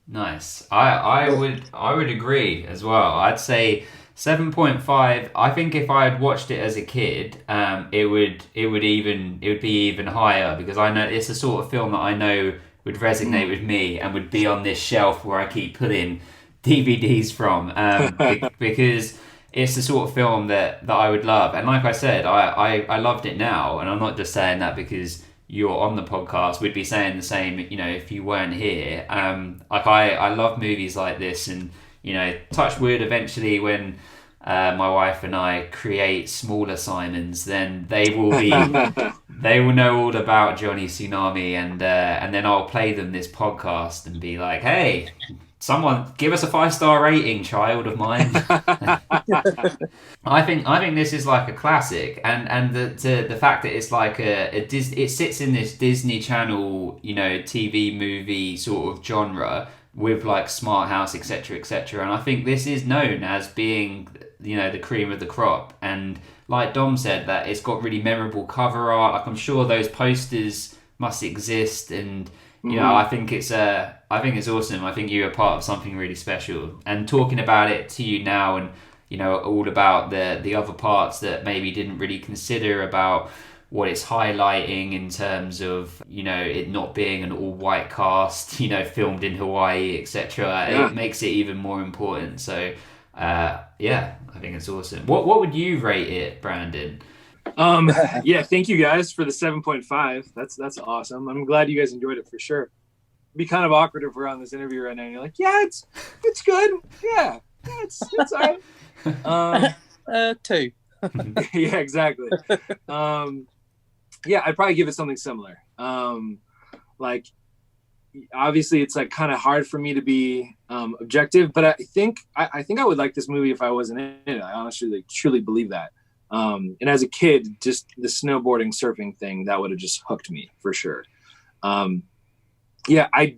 Nice. I would agree as well. I'd say 7.5. I think if I had watched it as a kid, it would be even higher, because I know it's the sort of film that I know would resonate with me and would be on this shelf where I keep pulling DVDs from, because it's the sort of film that I would love. And like I said, I loved it now, and I'm not just saying that because you're on the podcast. We'd be saying the same, if you weren't here. I love movies like this, and touch wood, eventually when my wife and I create smaller Simons, then they will know all about Johnny Tsunami, and then I'll play them this podcast and be like, hey, someone give us a 5-star rating, child of mine. I think this is like a classic, and the fact that it's like it sits in this Disney Channel, TV movie sort of genre with like Smart House, etc., etc. And I think this is known as being, the cream of the crop. And like Dom said, that it's got really memorable cover art. Like I'm sure those posters must exist, and I think it's awesome. I think you're a part of something really special. And talking about it to you now, and all about the other parts that maybe didn't really consider about what it's highlighting in terms of, you know, it not being an all-white cast, you know, filmed in Hawaii, etc. Yeah. It makes it even more important. So, yeah, I think it's awesome. What would you rate it, Brandon? Yeah, thank you guys for the 7.5. That's awesome. I'm glad you guys enjoyed it for sure. It'd be kind of awkward if we're on this interview right now and you're like, yeah, it's good. Yeah, it's all right. 2. Yeah, exactly. Yeah, I'd probably give it something similar. Like, obviously it's like kind of hard for me to be objective, but I think I would like this movie if I wasn't in it. I honestly like truly believe that. And as a kid, just the snowboarding surfing thing, that would have just hooked me for sure. Yeah, I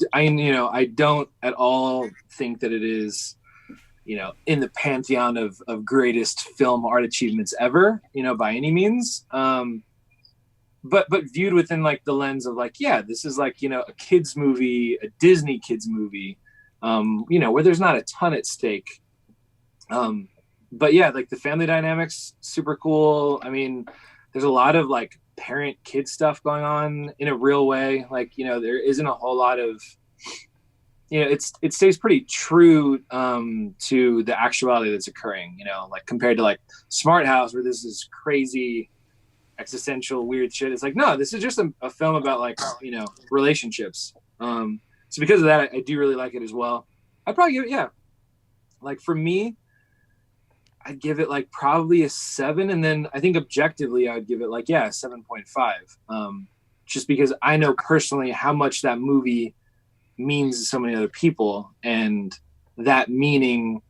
don't at all think that it is, you know, in the pantheon of greatest film art achievements ever, you know, by any means. But viewed within like the lens of like, yeah, this is like, you know, a kids movie, a Disney kids movie, you know, where there's not a ton at stake. But yeah, like the family dynamics, super cool. I mean, there's a lot of like parent kid stuff going on in a real way. Like, you know, there isn't a whole lot of, you know, it stays pretty true to the actuality that's occurring, you know, like compared to like Smart House, where this is crazy existential weird shit. It's like, no, this is just a film about like, you know, relationships. So because of that, I do really like it as well. I'd probably give it, yeah, like for me, I'd give it like probably a 7, and then I think objectively I'd give it like, yeah, 7.5. Just because I know personally how much that movie means to so many other people, and that meaning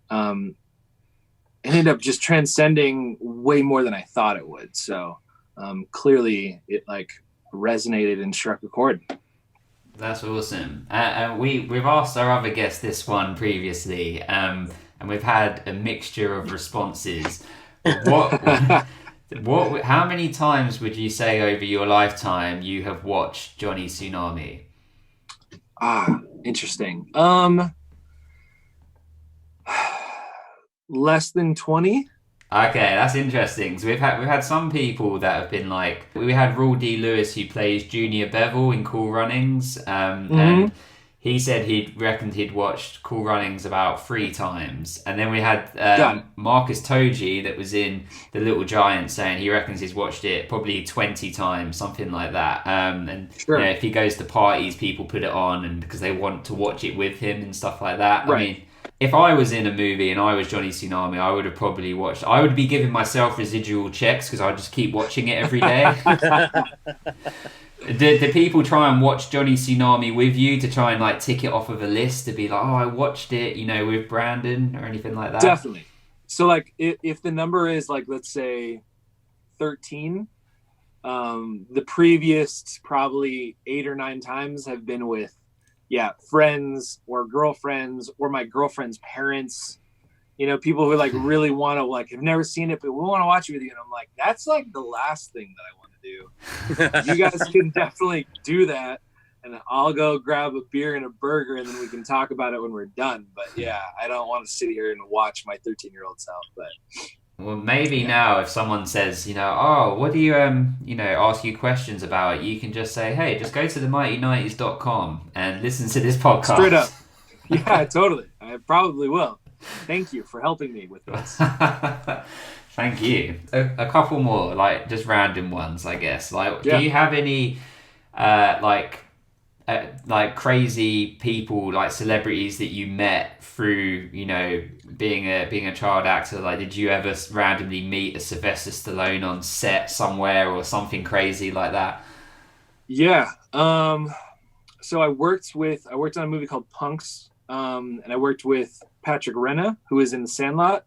ended up just transcending way more than I thought it would. So clearly it like resonated and struck a chord. That's awesome. And we've asked our other guests this one previously, and we've had a mixture of responses. How many times would you say over your lifetime you have watched Johnny Tsunami? Interesting. Less than 20. Okay, that's interesting. So we've had some people that have been like, we had Raul D. Lewis, who plays Junior Bevel in Cool Runnings, and he said he'd watched Cool Runnings about 3 times. And then we had Marcus Toji that was in The Little Giant saying he reckons he's watched it probably 20 times, something like that. And sure. You know, if he goes to parties, people put it on and because they want to watch it with him and stuff like that. Right. I mean, if I was in a movie and I was Johnny Tsunami, I would have probably watched. I would be giving myself residual checks because I'd just keep watching it every day. Do people try and watch Johnny Tsunami with you to try and like tick it off of a list to be like, oh, I watched it, you know, with Brandon or anything like that? Definitely. So like if the number is like, let's say 13, the previous probably 8 or 9 times have been with, yeah, friends or girlfriends or my girlfriend's parents, you know, people who like really want to like, have never seen it, but we want to watch it with you. And I'm like, that's like the last thing that I want to do. You guys can definitely do that. And I'll go grab a beer and a burger and then we can talk about it when we're done. But yeah, I don't want to sit here and watch my 13-year-old self. But well, maybe now if someone says, you know, oh, what do you, you know, ask you questions about, you can just say, hey, just go to themighty90s.com and listen to this podcast. Straight up. Yeah, totally. I probably will. Thank you for helping me with this. Thank you. A couple more, like just random ones, I guess. Like, yeah. Do you have any, like crazy people, like celebrities that you met through, you know, being a child actor? Like, did you ever randomly meet a Sylvester Stallone on set somewhere or something crazy like that? Yeah. So I worked on a movie called Punks, and I worked with Patrick Renna, who is in The Sandlot.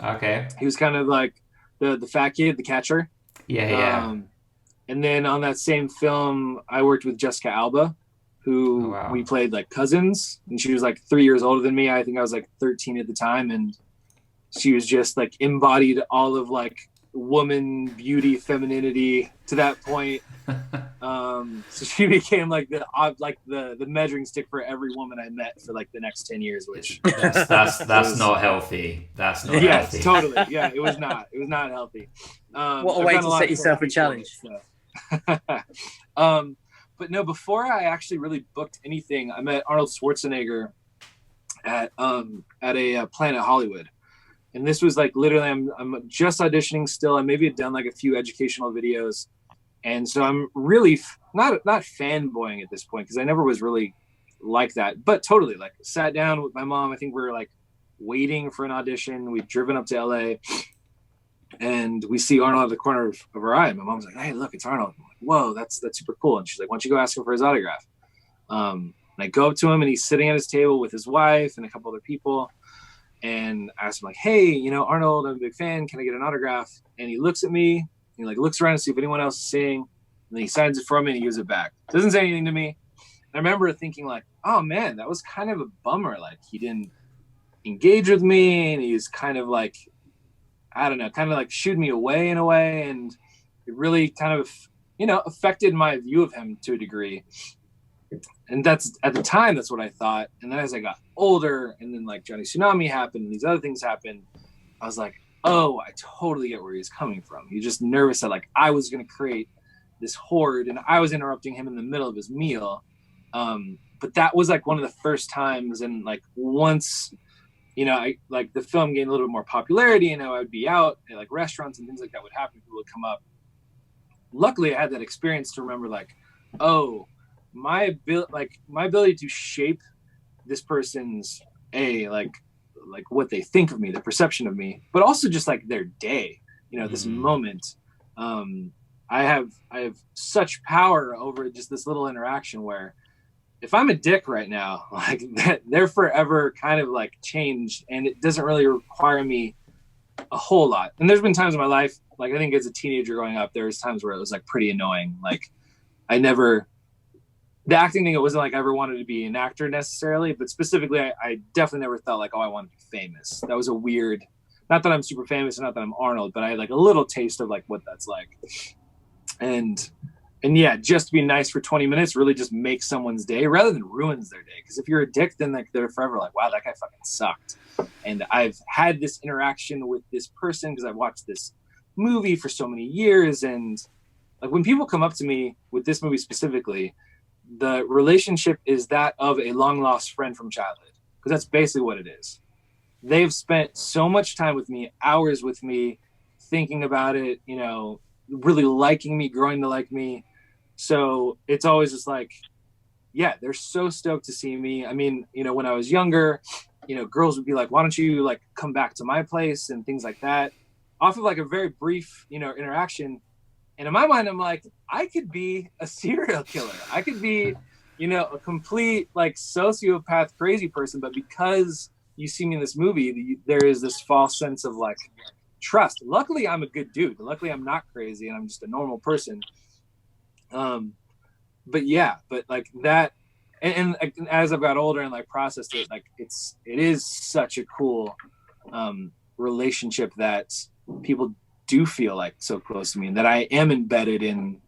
Okay. He was kind of like the fat kid, the catcher. Yeah. And then on that same film, I worked with Jessica Alba, who we played like cousins, and she was like 3 years older than me. I think I was like 13 at the time, and she was just like embodied all of like woman beauty, femininity to that point. So she became like the measuring stick for every woman I met for like the next 10 years, which that's not healthy. That's not healthy. Totally. Yeah, it was not healthy. What a way to set yourself a challenge. But no, before I actually really booked anything, I met Arnold Schwarzenegger at a Planet Hollywood. And this was like literally I'm just auditioning still. I maybe had done like a few educational videos. And so I'm really not fanboying at this point, because I never was really like that, but totally like sat down with my mom. I think we were like waiting for an audition. We'd driven up to LA and we see Arnold at the corner of our eye. My mom's like, "Hey, look, it's Arnold." I'm like, "Whoa, that's super cool." And she's like, "Why don't you go ask him for his autograph?" And I go up to him and he's sitting at his table with his wife and a couple other people. And I asked him like, "Hey, you know, Arnold, I'm a big fan. Can I get an autograph?" And he looks at me. He like looks around to see if anyone else is seeing, and then he signs it for me and he gives it back. Doesn't say anything to me. And I remember thinking like, oh man, that was kind of a bummer. Like he didn't engage with me, and he's kind of like, I don't know, kind of like shooed me away in a way. And it really kind of, you know, affected my view of him to a degree. And that's at the time, that's what I thought. And then as I got older, and then like Johnny Tsunami happened and these other things happened, I was like, oh, I totally get where he's coming from. He's just nervous that like I was going to create this horde and I was interrupting him in the middle of his meal. But that was like one of the first times. And like once, you know, I like the film gained a little bit more popularity, and I would be out at like restaurants and things like that would happen. People would come up. Luckily I had that experience to remember like, oh, my ability to shape this person's like what they think of me, their perception of me, but also just like their day, you know, this moment. I have such power over just this little interaction where if I'm a dick right now, like they're forever kind of like changed, and it doesn't really require me a whole lot. And there's been times in my life, like I think as a teenager growing up, there was times where it was like pretty annoying. Like the acting thing, it wasn't like I ever wanted to be an actor necessarily, but specifically, I definitely never felt like, oh, I want to be famous. That was a weird, not that I'm super famous and not that I'm Arnold, but I had like a little taste of like what that's like. And yeah, just to be nice for 20 minutes really just makes someone's day rather than ruins their day. Because if you're a dick, then like they're forever like, wow, that guy fucking sucked. And I've had this interaction with this person because I've watched this movie for so many years. And like when people come up to me with this movie specifically, the relationship is that of a long lost friend from childhood, because that's basically what it is. They've spent so much time with me, hours with me, thinking about it, you know, really liking me, growing to like me. So it's always just like, yeah, they're so stoked to see me. I mean, you know, when I was younger, you know, girls would be like, why don't you like come back to my place and things like that, off of like a very brief, you know, interaction. And in my mind, I'm like, I could be a serial killer. I could be, you know, a complete like sociopath, crazy person. But because you see me in this movie, there is this false sense of like trust. Luckily, I'm a good dude. Luckily, I'm not crazy and I'm just a normal person. But yeah, but like that, and as I've got older and like processed it, like it is such a cool relationship that people do feel like so close to me, and that I am embedded in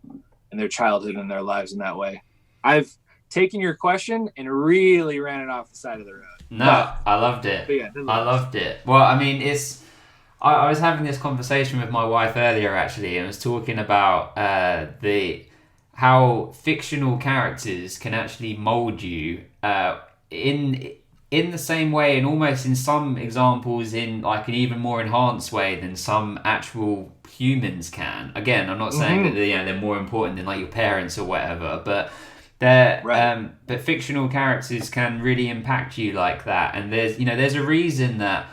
their childhood and their lives in that way. I've taken your question and really ran it off the side of the road. No, I loved it. Yeah, I loved it. Well, I mean, I was having this conversation with my wife earlier actually, and was talking about how fictional characters can actually mold you in the same way, and almost in some examples in like an even more enhanced way than some actual humans can. Again, I'm not saying that they're more important than like your parents or whatever, but but fictional characters can really impact you like that. And there's a reason that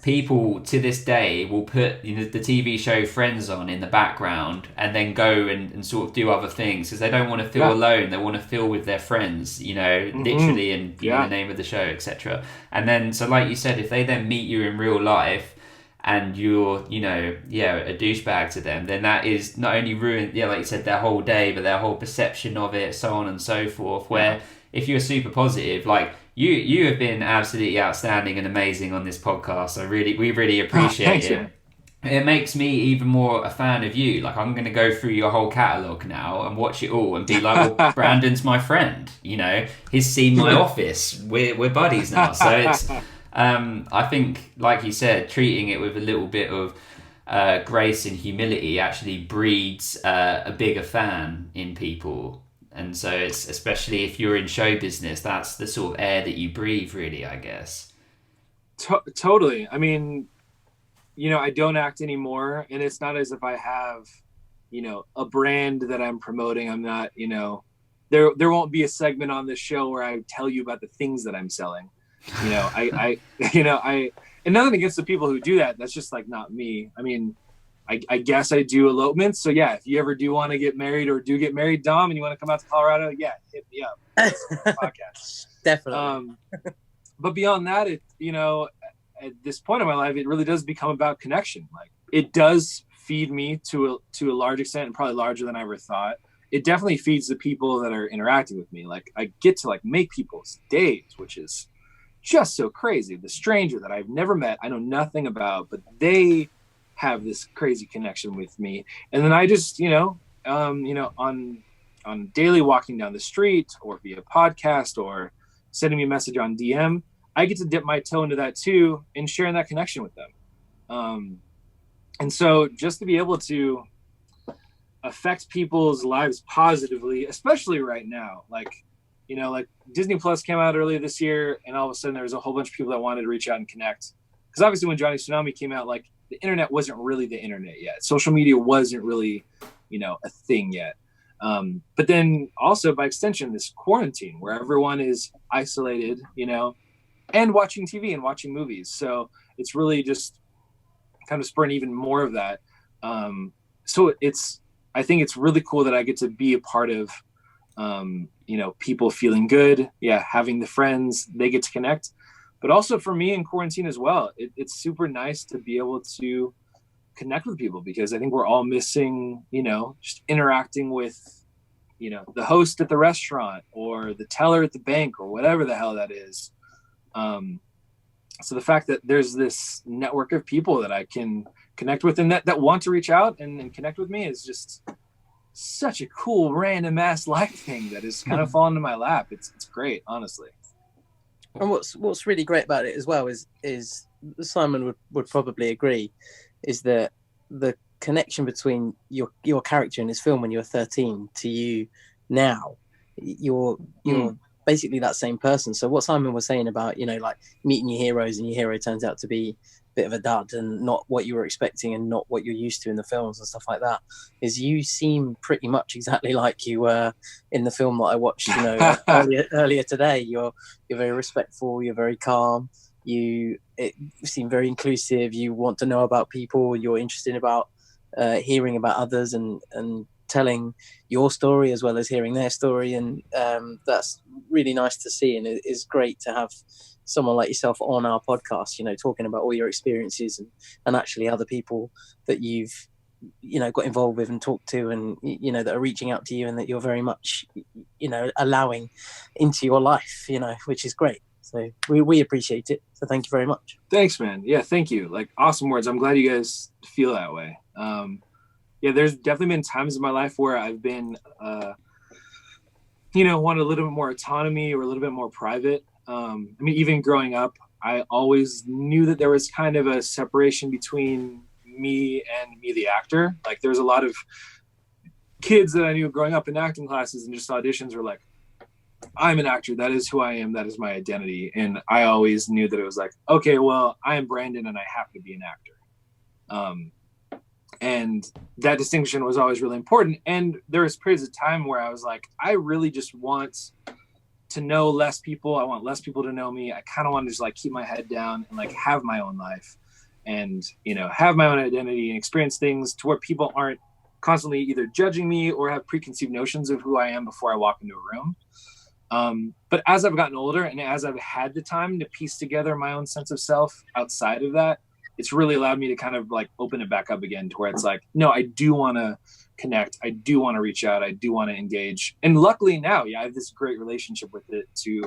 people to this day will put the TV show Friends on in the background and then go and sort of do other things because they don't want to feel alone. They want to feel with their friends, literally, and the name of the show, etc. And then, so like you said, if they then meet you in real life and you're, a douchebag to them, then that is not only ruined, like you said, their whole day, but their whole perception of it, so on and so forth. Where if you're super positive, like, You have been absolutely outstanding and amazing on this podcast. We really appreciate it. it makes me even more a fan of you. Like, I'm going to go through your whole catalogue now and watch it all and be like, well, Brandon's my friend. You know, he's seen my office. We're buddies now. So it's, I think, like you said, treating it with a little bit of grace and humility actually breeds a bigger fan in people. And so it's, especially if you're in show business, that's the sort of air that you breathe, really, I guess. Totally. I mean, you know, I don't act anymore, and it's not as if I have, you know, a brand that I'm promoting. I'm not, you know, there won't be a segment on this show where I tell you about the things that I'm selling. You know, and nothing against the people who do that. That's just like not me. I mean, I guess I do elopements. So yeah, if you ever do want to get married or do get married, Dom, and you want to come out to Colorado, yeah, hit me up. Podcast. Definitely. But beyond that, it, you know, at this point in my life, it really does become about connection. Like, it does feed me to a large extent, and probably larger than I ever thought. It definitely feeds the people that are interacting with me. Like, I get to like make people's days, which is just so crazy. The stranger that I've never met, I know nothing about, but they have this crazy connection with me. And then I just, on daily walking down the street or via podcast or sending me a message on DM, I get to dip my toe into that too and sharing that connection with them. And so just to be able to affect people's lives positively, especially right now, like Disney Plus came out earlier this year, and all of a sudden there was a whole bunch of people that wanted to reach out and connect. Because obviously when Johnny Tsunami came out, like, the internet wasn't really the internet yet. Social media wasn't really, a thing yet. But then also by extension, this quarantine where everyone is isolated, and watching TV and watching movies. So it's really just kind of spurring even more of that. So I think it's really cool that I get to be a part of, people feeling good. Yeah. Having the friends, they get to connect, but also for me in quarantine as well, it's super nice to be able to connect with people, because I think we're all missing, just interacting with, the host at the restaurant or the teller at the bank or whatever the hell that is. So the fact that there's this network of people that I can connect with and that want to reach out and connect with me is just such a cool random ass life thing that is kind of fallen into my lap. It's great, honestly. And what's really great about it as well is Simon would probably agree, is that the connection between your character in this film when you were 13 to you now, you're basically that same person. So what Simon was saying about, like meeting your heroes and your hero turns out to be a bit of a dud and not what you were expecting and not what you're used to in the films and stuff like that, is you seem pretty much exactly like you were in the film that I watched, earlier today. You're very respectful, you're very calm, you seem very inclusive, you want to know about people, you're interested about hearing about others and telling your story as well as hearing their story, and that's really nice to see, and it is great to have someone like yourself on our podcast, talking about all your experiences and actually other people that you've got involved with and talked to, and that are reaching out to you and that you're very much allowing into your life, which is great. So we appreciate it, so thank you very much. Thanks, man. Yeah, thank you. Like, awesome words. I'm glad you guys feel that way. Yeah, there's definitely been times in my life where I've been, wanted a little bit more autonomy or a little bit more private. Even growing up, I always knew that there was kind of a separation between me and me, the actor. Like, there's a lot of kids that I knew growing up in acting classes and just auditions were like, I'm an actor. That is who I am. That is my identity. And I always knew that it was like, okay, well, I am Brandon and I happen to be an actor. And that distinction was always really important. And there was periods of time where I was like, I really just want to know less people. I want less people to know me. I kind of want to just like keep my head down and like have my own life and, have my own identity and experience things to where people aren't constantly either judging me or have preconceived notions of who I am before I walk into a room. But as I've gotten older and as I've had the time to piece together my own sense of self outside of that, it's really allowed me to kind of like open it back up again to where it's like, no, I do want to connect. I do want to reach out. I do want to engage. And luckily now, I have this great relationship with it too,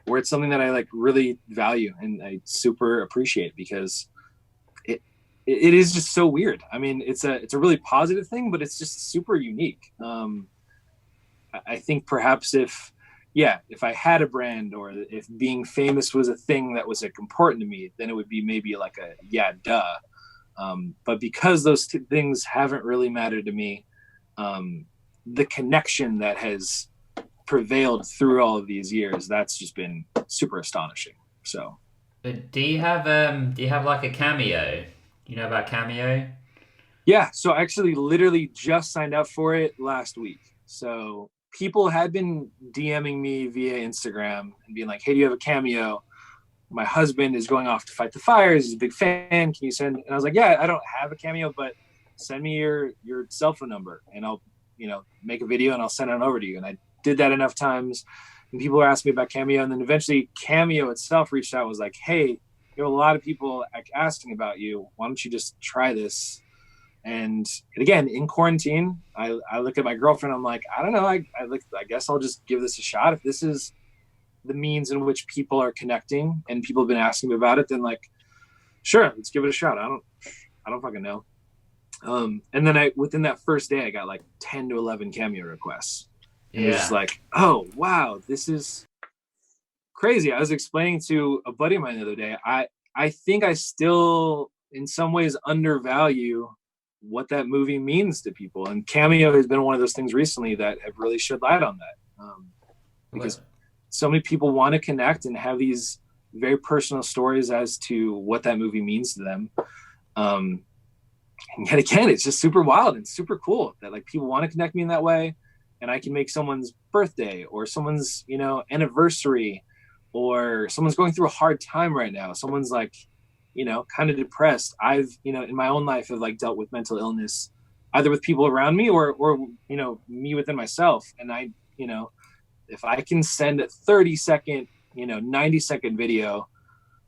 where it's something that I like really value and I super appreciate, because it it is just so weird. I mean, it's a really positive thing, but it's just super unique. I think perhaps if I had a brand, or if being famous was a thing that was like important to me, then it would be maybe like a duh. But because those two things haven't really mattered to me, the connection that has prevailed through all of these years, that's just been super astonishing. So, But do you have like a Cameo? You know about Cameo? yeah, so I actually literally just signed up for it last week. So people had been DMing me via Instagram and being like, hey, do you have a Cameo? My husband is going off to fight the fires. He's a big fan. Can you send? And I was like, yeah, I don't have a Cameo, but send me your cell phone number and I'll, make a video and I'll send it over to you. And I did that enough times and people were asking me about Cameo. And then eventually Cameo itself reached out and was like, hey, you have a lot of people asking about you. Why don't you just try this? And again, in quarantine, I look at my girlfriend. I'm like, I don't know. I guess I'll just give this a shot. If this is the means in which people are connecting and people have been asking me about it, then like, sure, let's give it a shot. I don't fucking know. And then within that first day, I got like 10 to 11 Cameo requests. And it was just like, oh, wow, this is crazy. I was explaining to a buddy of mine the other day, I think I still in some ways undervalue what that movie means to people. And Cameo has been one of those things recently that have really shed light on that. Because so many people want to connect and have these very personal stories as to what that movie means to them. And yet again, it's just super wild and super cool that like people want to connect me in that way. And I can make someone's birthday or someone's, anniversary, or someone's going through a hard time right now. Someone's like, kind of depressed. I've, in my own life have like dealt with mental illness, either with people around me or, me within myself. And I, if I can send a 30-second, 90-second video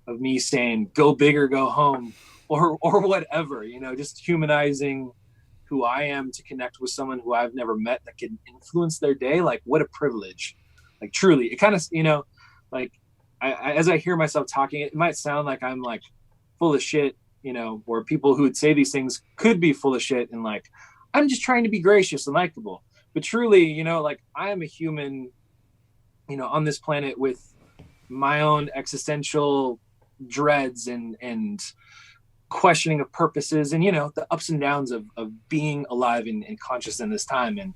of me saying, go big or go home, or whatever, just humanizing who I am to connect with someone who I've never met that can influence their day. Like, what a privilege. Like, truly, it kind of, like as I hear myself talking, it might sound like I'm like full of shit, or people who would say these things could be full of shit. And like, I'm just trying to be gracious and likable, but truly, like I am a human, on this planet with my own existential dreads and questioning of purposes and, the ups and downs of being alive and conscious in this time. And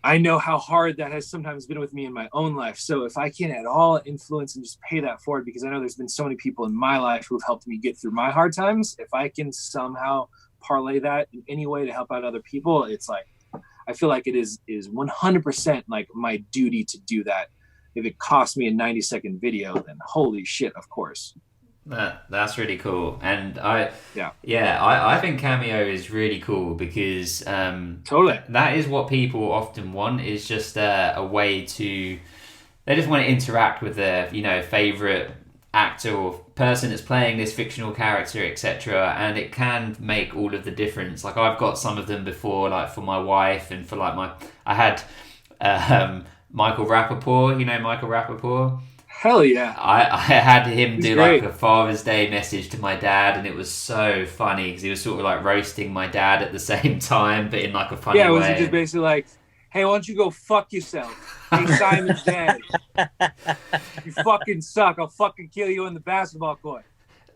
I know how hard that has sometimes been with me in my own life. So if I can at all influence and just pay that forward, because I know there's been so many people in my life who've helped me get through my hard times, if I can somehow parlay that in any way to help out other people, it's like, I feel like it is 100% like my duty to do that. If it costs me a 90-second video, then holy shit, of course. That's really cool. And I think Cameo is really cool because totally, that is what people often want, is just a way to, they just want to interact with their favorite actor or person that's playing this fictional character, etc. And it can make all of the difference. Like I've got some of them before, like for my wife and for like I had Michael Rappaport. Michael Rappaport. Hell yeah. I had him do great. like a Father's Day message to my dad, and it was so funny because he was sort of like roasting my dad at the same time, but in like a funny way. Yeah, was he just basically like, hey, why don't you go fuck yourself? Hey, Simon's dead. You fucking suck. I'll fucking kill you in the basketball court.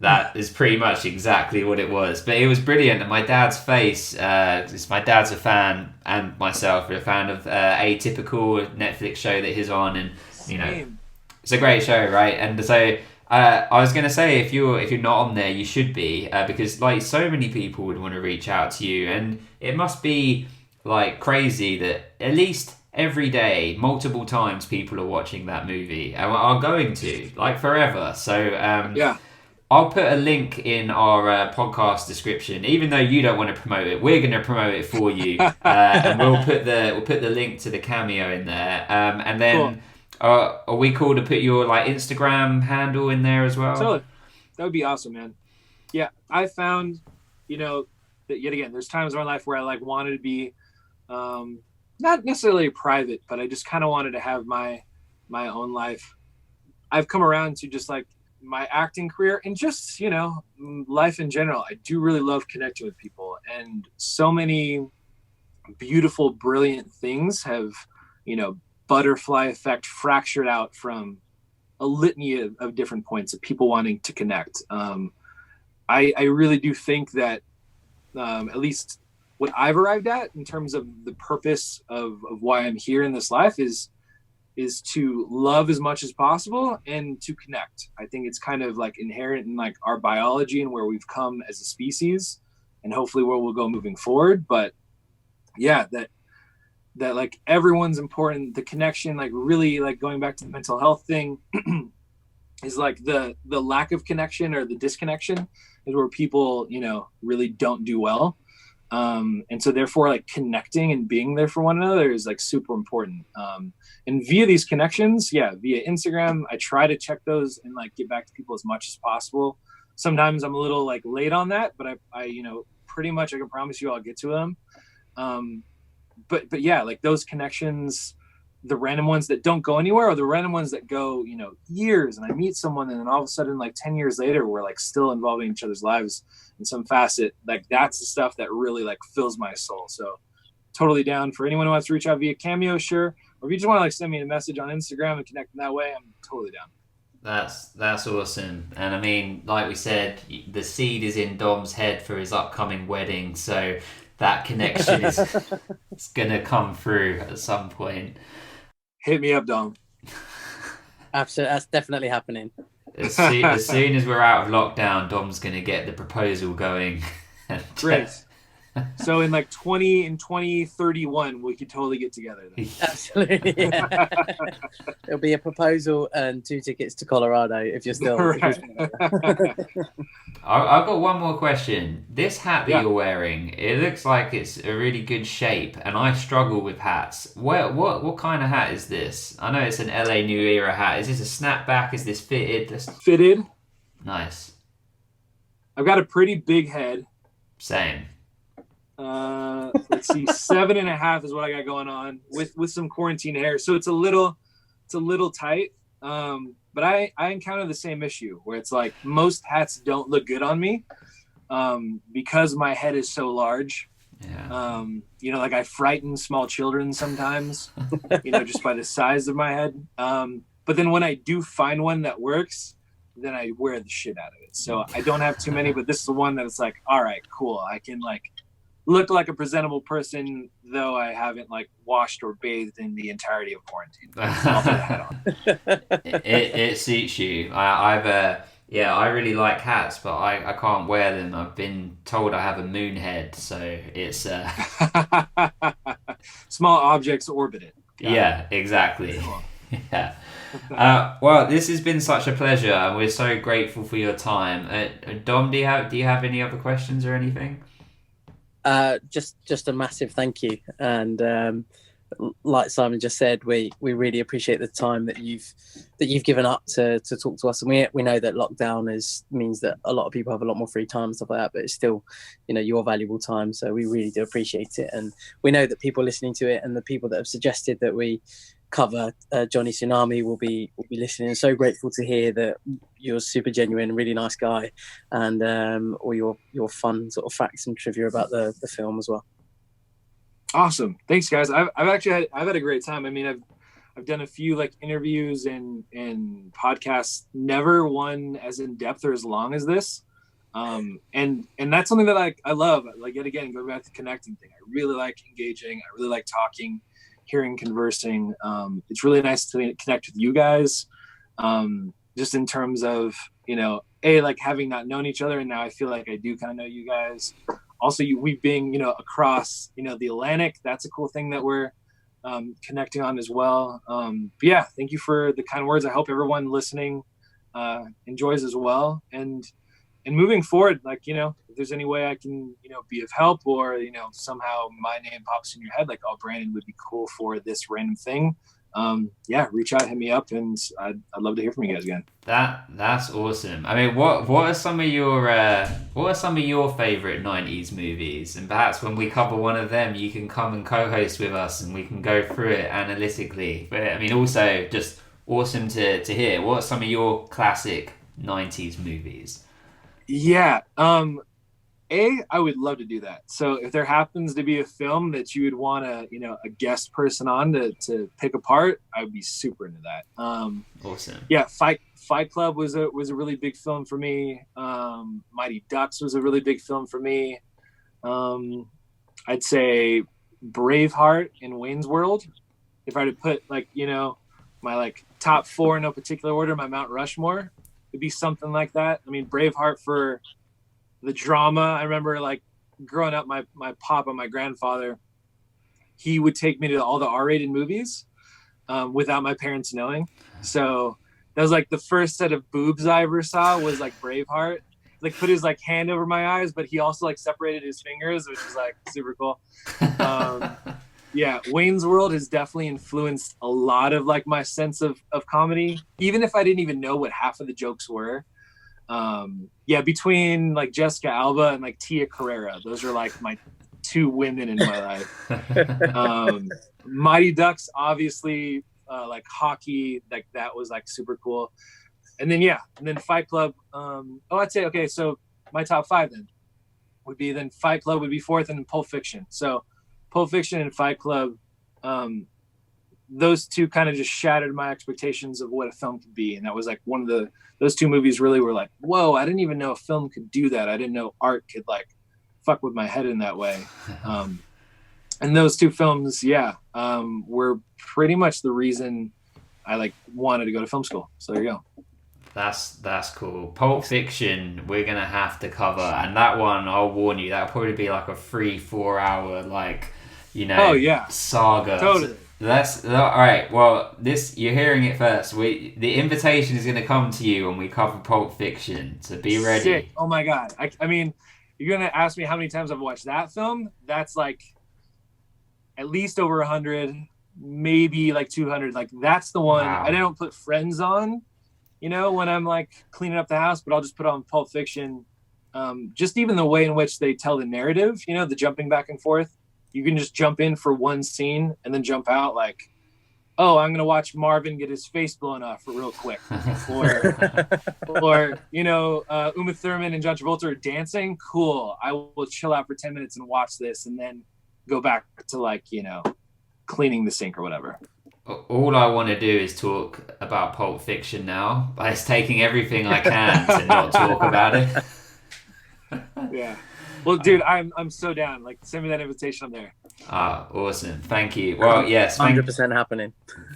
That is pretty much exactly what it was. But it was brilliant. And my dad's face, my dad's a fan, and myself are a fan of Atypical, Netflix show that he's on. And, Same. It's a great show, right? And so I was going to say, if you're not on there, you should be, because like so many people would want to reach out to you. And it must be like crazy that at least every day, multiple times, people are watching that movie and are going to, like, forever. So yeah. I'll put a link in our podcast description. Even though you don't want to promote it, we're going to promote it for you, and we'll put the link to the Cameo in there. And then, cool. Are we cool to put your like Instagram handle in there as well? Totally. That would be awesome, man. Yeah, I found, that yet again, there's times in my life where I like wanted to be, not necessarily private, but I just kind of wanted to have my own life. I've come around to just like my acting career and just, life in general, I do really love connecting with people, and so many beautiful, brilliant things have, butterfly effect fractured out from a litany of different points of people wanting to connect. I really do think that at least what I've arrived at in terms of the purpose of why I'm here in this life is to love as much as possible and to connect. I think it's kind of like inherent in like our biology and where we've come as a species, and hopefully where we'll go moving forward. But yeah, that like everyone's important. The connection, like really like going back to the mental health thing is like the lack of connection or the disconnection is where people, really don't do well. And so therefore like connecting and being there for one another is like super important. And via these connections, via Instagram, I try to check those and like get back to people as much as possible. Sometimes I'm a little like late on that, but I pretty much I can promise you I'll get to them. But yeah, like those connections, the random ones that don't go anywhere, or the random ones that go, years, and I meet someone and then all of a sudden like 10 years later, we're like still involving each other's lives in some facet. Like that's the stuff that really like fills my soul. So totally down for anyone who wants to reach out via Cameo, sure. Or if you just want to like send me a message on Instagram and connect in that way, I'm totally down. That's awesome. And I mean, like we said, the seed is in Dom's head for his upcoming wedding, so that connection is it's gonna come through at some point. Hit me up, Dom. Absolutely, that's definitely happening. As soon as we're out of lockdown, Dom's gonna get the proposal going. Great. So in 2031, we could totally get together then. Absolutely. Yeah. It'll be a proposal and 2 tickets to Colorado if you're still. Right. I've got one more question. This hat that you're wearing, it looks like it's a really good shape, and I struggle with hats. What kind of hat is this? I know it's an LA New Era hat. Is this a snapback? Is this fitted? Fitted. Nice. I've got a pretty big head. Same. Let's see, 7.5 is what I got going on with some quarantine hair, so it's a little tight. But I encounter the same issue where it's like most hats don't look good on me because my head is so large. Like I frighten small children sometimes, just by the size of my head. But then when I do find one that works, then I wear the shit out of it. So I don't have too many, but this is the one that it's like, all right, cool. I can like look like a presentable person, though I haven't like washed or bathed in the entirety of quarantine. I'll put that on. It suits you. I really like hats, but I can't wear them. I've been told I have a moon head, so it's small objects orbit it. Exactly. Yeah. Well, this has been such a pleasure, and we're so grateful for your time. Dom, do you have any other questions or anything? Just a massive thank you, and like Simon just said, we really appreciate the time that you've given up to talk to us, and we know that lockdown means that a lot of people have a lot more free time and stuff like that, but it's still your valuable time, so we really do appreciate it. And we know that people listening to it and the people that have suggested that we cover Johnny Tsunami will be listening, and so grateful to hear that you're a super genuine, really nice guy, and all your fun sort of facts and trivia about the film as well. Awesome, thanks guys. I've had a great time. I mean, I've done a few like interviews and podcasts, never one as in depth or as long as this, and that's something that I love. Like yet again, going back to the connecting thing, I really like engaging. I really like talking, hearing, conversing. It's really nice to connect with you guys, just in terms of like having not known each other, and now I feel like I do kind of know you guys. Also, we being across the Atlantic, that's a cool thing that we're connecting on as well. But yeah, thank you for the kind words. I hope everyone listening enjoys as well, and moving forward, like if there's any way I can be of help, or somehow my name pops in your head, like, oh, Brandon would be cool for this random thing, reach out, hit me up, and I'd love to hear from you guys again. That's awesome. I mean, what are some of your favorite 90s movies? And perhaps when we cover one of them, you can come and co-host with us and we can go through it analytically. But I mean, also just awesome to hear. What are some of your classic 90s movies? Yeah. I would love to do that. So if there happens to be a film that you would want a guest person on to pick apart, I would be super into that. Awesome. Yeah, Fight Club was a really big film for me. Mighty Ducks was a really big film for me. I'd say Braveheart and Wayne's World. If I had to put my top 4 in no particular order, my Mount Rushmore, it'd be something like that. I mean, Braveheart for the drama. I remember growing up, my papa, my grandfather, he would take me to all the R-rated movies without my parents knowing. So that was the first set of boobs I ever saw was Braveheart. Put his hand over my eyes, but he also separated his fingers, which was super cool. Yeah, Wayne's World has definitely influenced a lot of my sense of comedy, even if I didn't even know what half of the jokes were. Between Jessica Alba and Tia Carrera, those are my 2 women in my life. Mighty Ducks, obviously, hockey, that was super cool. And then Fight Club. I'd say, okay, so my top 5 then would be, then Fight Club would be 4th, and then Pulp Fiction. So Pulp Fiction and Fight Club, those 2 kind of just shattered my expectations of what a film could be. And that was one of those 2 movies really were whoa, I didn't even know a film could do that. I didn't know art could fuck with my head in that way. And those 2 films, were pretty much the reason I wanted to go to film school. So there you go. That's cool. Pulp Fiction, we're gonna have to cover, and that one, I'll warn you, that'll probably be a 3-4 hour saga. Totally. That's all right. Well, this, you're hearing it first. The invitation is gonna come to you when we cover Pulp Fiction. So be ready. Sick. Oh my god. I mean, you're gonna ask me how many times I've watched that film. That's at least over 100, maybe 200. That's the one. Wow. I don't put Friends on, when I'm cleaning up the house, but I'll just put on Pulp Fiction. Just even the way in which they tell the narrative, the jumping back and forth. You can just jump in for one scene and then jump out oh, I'm going to watch Marvin get his face blown off real quick. or Uma Thurman and John Travolta are dancing. Cool. I will chill out for 10 minutes and watch this and then go back to cleaning the sink or whatever. All I want to do is talk about Pulp Fiction now, but it's taking everything I can to not talk about it. Yeah. Well, dude, I'm so down. Send me that invitation. I'm there. Awesome. Thank you. Well, yes. 100% happening.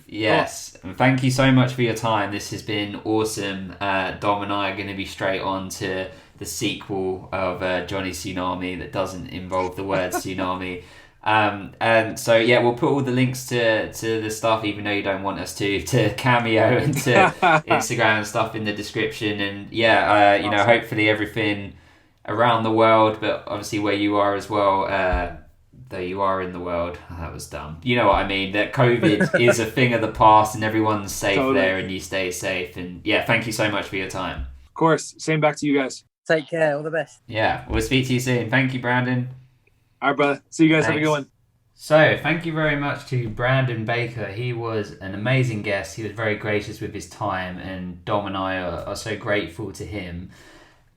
Yes. And thank you so much for your time. This has been awesome. Dom and I are going to be straight on to the sequel of Johnny Tsunami that doesn't involve the word tsunami. And so we'll put all the links to the stuff, even though you don't want us to Cameo and to Instagram and stuff in the description. And awesome. Hopefully everything around the world, but obviously where you are as well, though you are in the world. That was dumb. You know what I mean, that COVID is a thing of the past and everyone's safe there and you stay safe. And thank you so much for your time. Of course. Same back to you guys. Take care. All the best. Yeah, we'll speak to you soon. Thank you, Brandon. All right, brother. See you guys. Thanks. Have a good one. So, thank you very much to Brandon Baker. He was an amazing guest. He was very gracious with his time, and Dom and I are so grateful to him.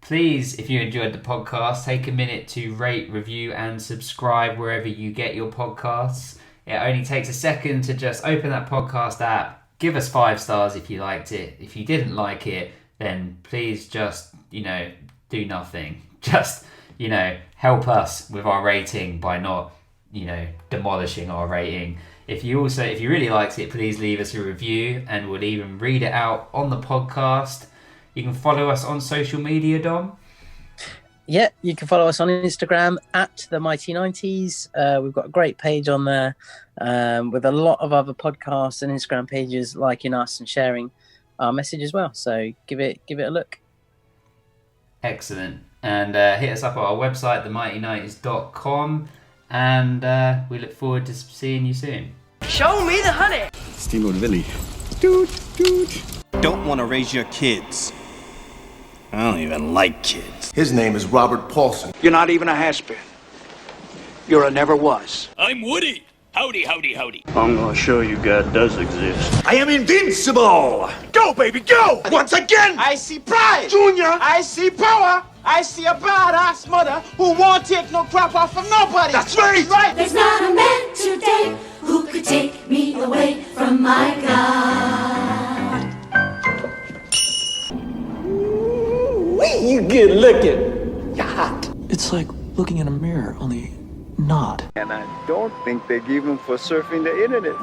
Please, if you enjoyed the podcast, take a minute to rate, review, and subscribe wherever you get your podcasts. It only takes a second to just open that podcast app, give us 5 stars if you liked it. If you didn't like it, then please just, do nothing. Just, help us with our rating by not, demolishing our rating. If you really liked it, please leave us a review and we'll even read it out on the podcast. You can follow us on social media, Dom. Yeah, you can follow us on Instagram at the Mighty 90s. We've got a great page on there with a lot of other podcasts and Instagram pages liking us and sharing our message as well. So give it a look. Excellent. And hit us up at our website, themighty90s.com. And we look forward to seeing you soon. Show me the honey. Steamboat Willie. Dude. Don't want to raise your kids. I don't even like kids. His name is Robert Paulson. You're not even a has-been. You're a never was. I'm Woody. Howdy, howdy, howdy. I'm gonna show you God does exist. I am invincible! Go, baby, go! Once again! I see pride! Junior! I see power! I see a badass mother who won't take no crap off from nobody! That's right! Right! There's not a man today who could take me away from my God. You good looking. You're hot. It's like looking in a mirror, only not. And I don't think they give him for surfing the internet.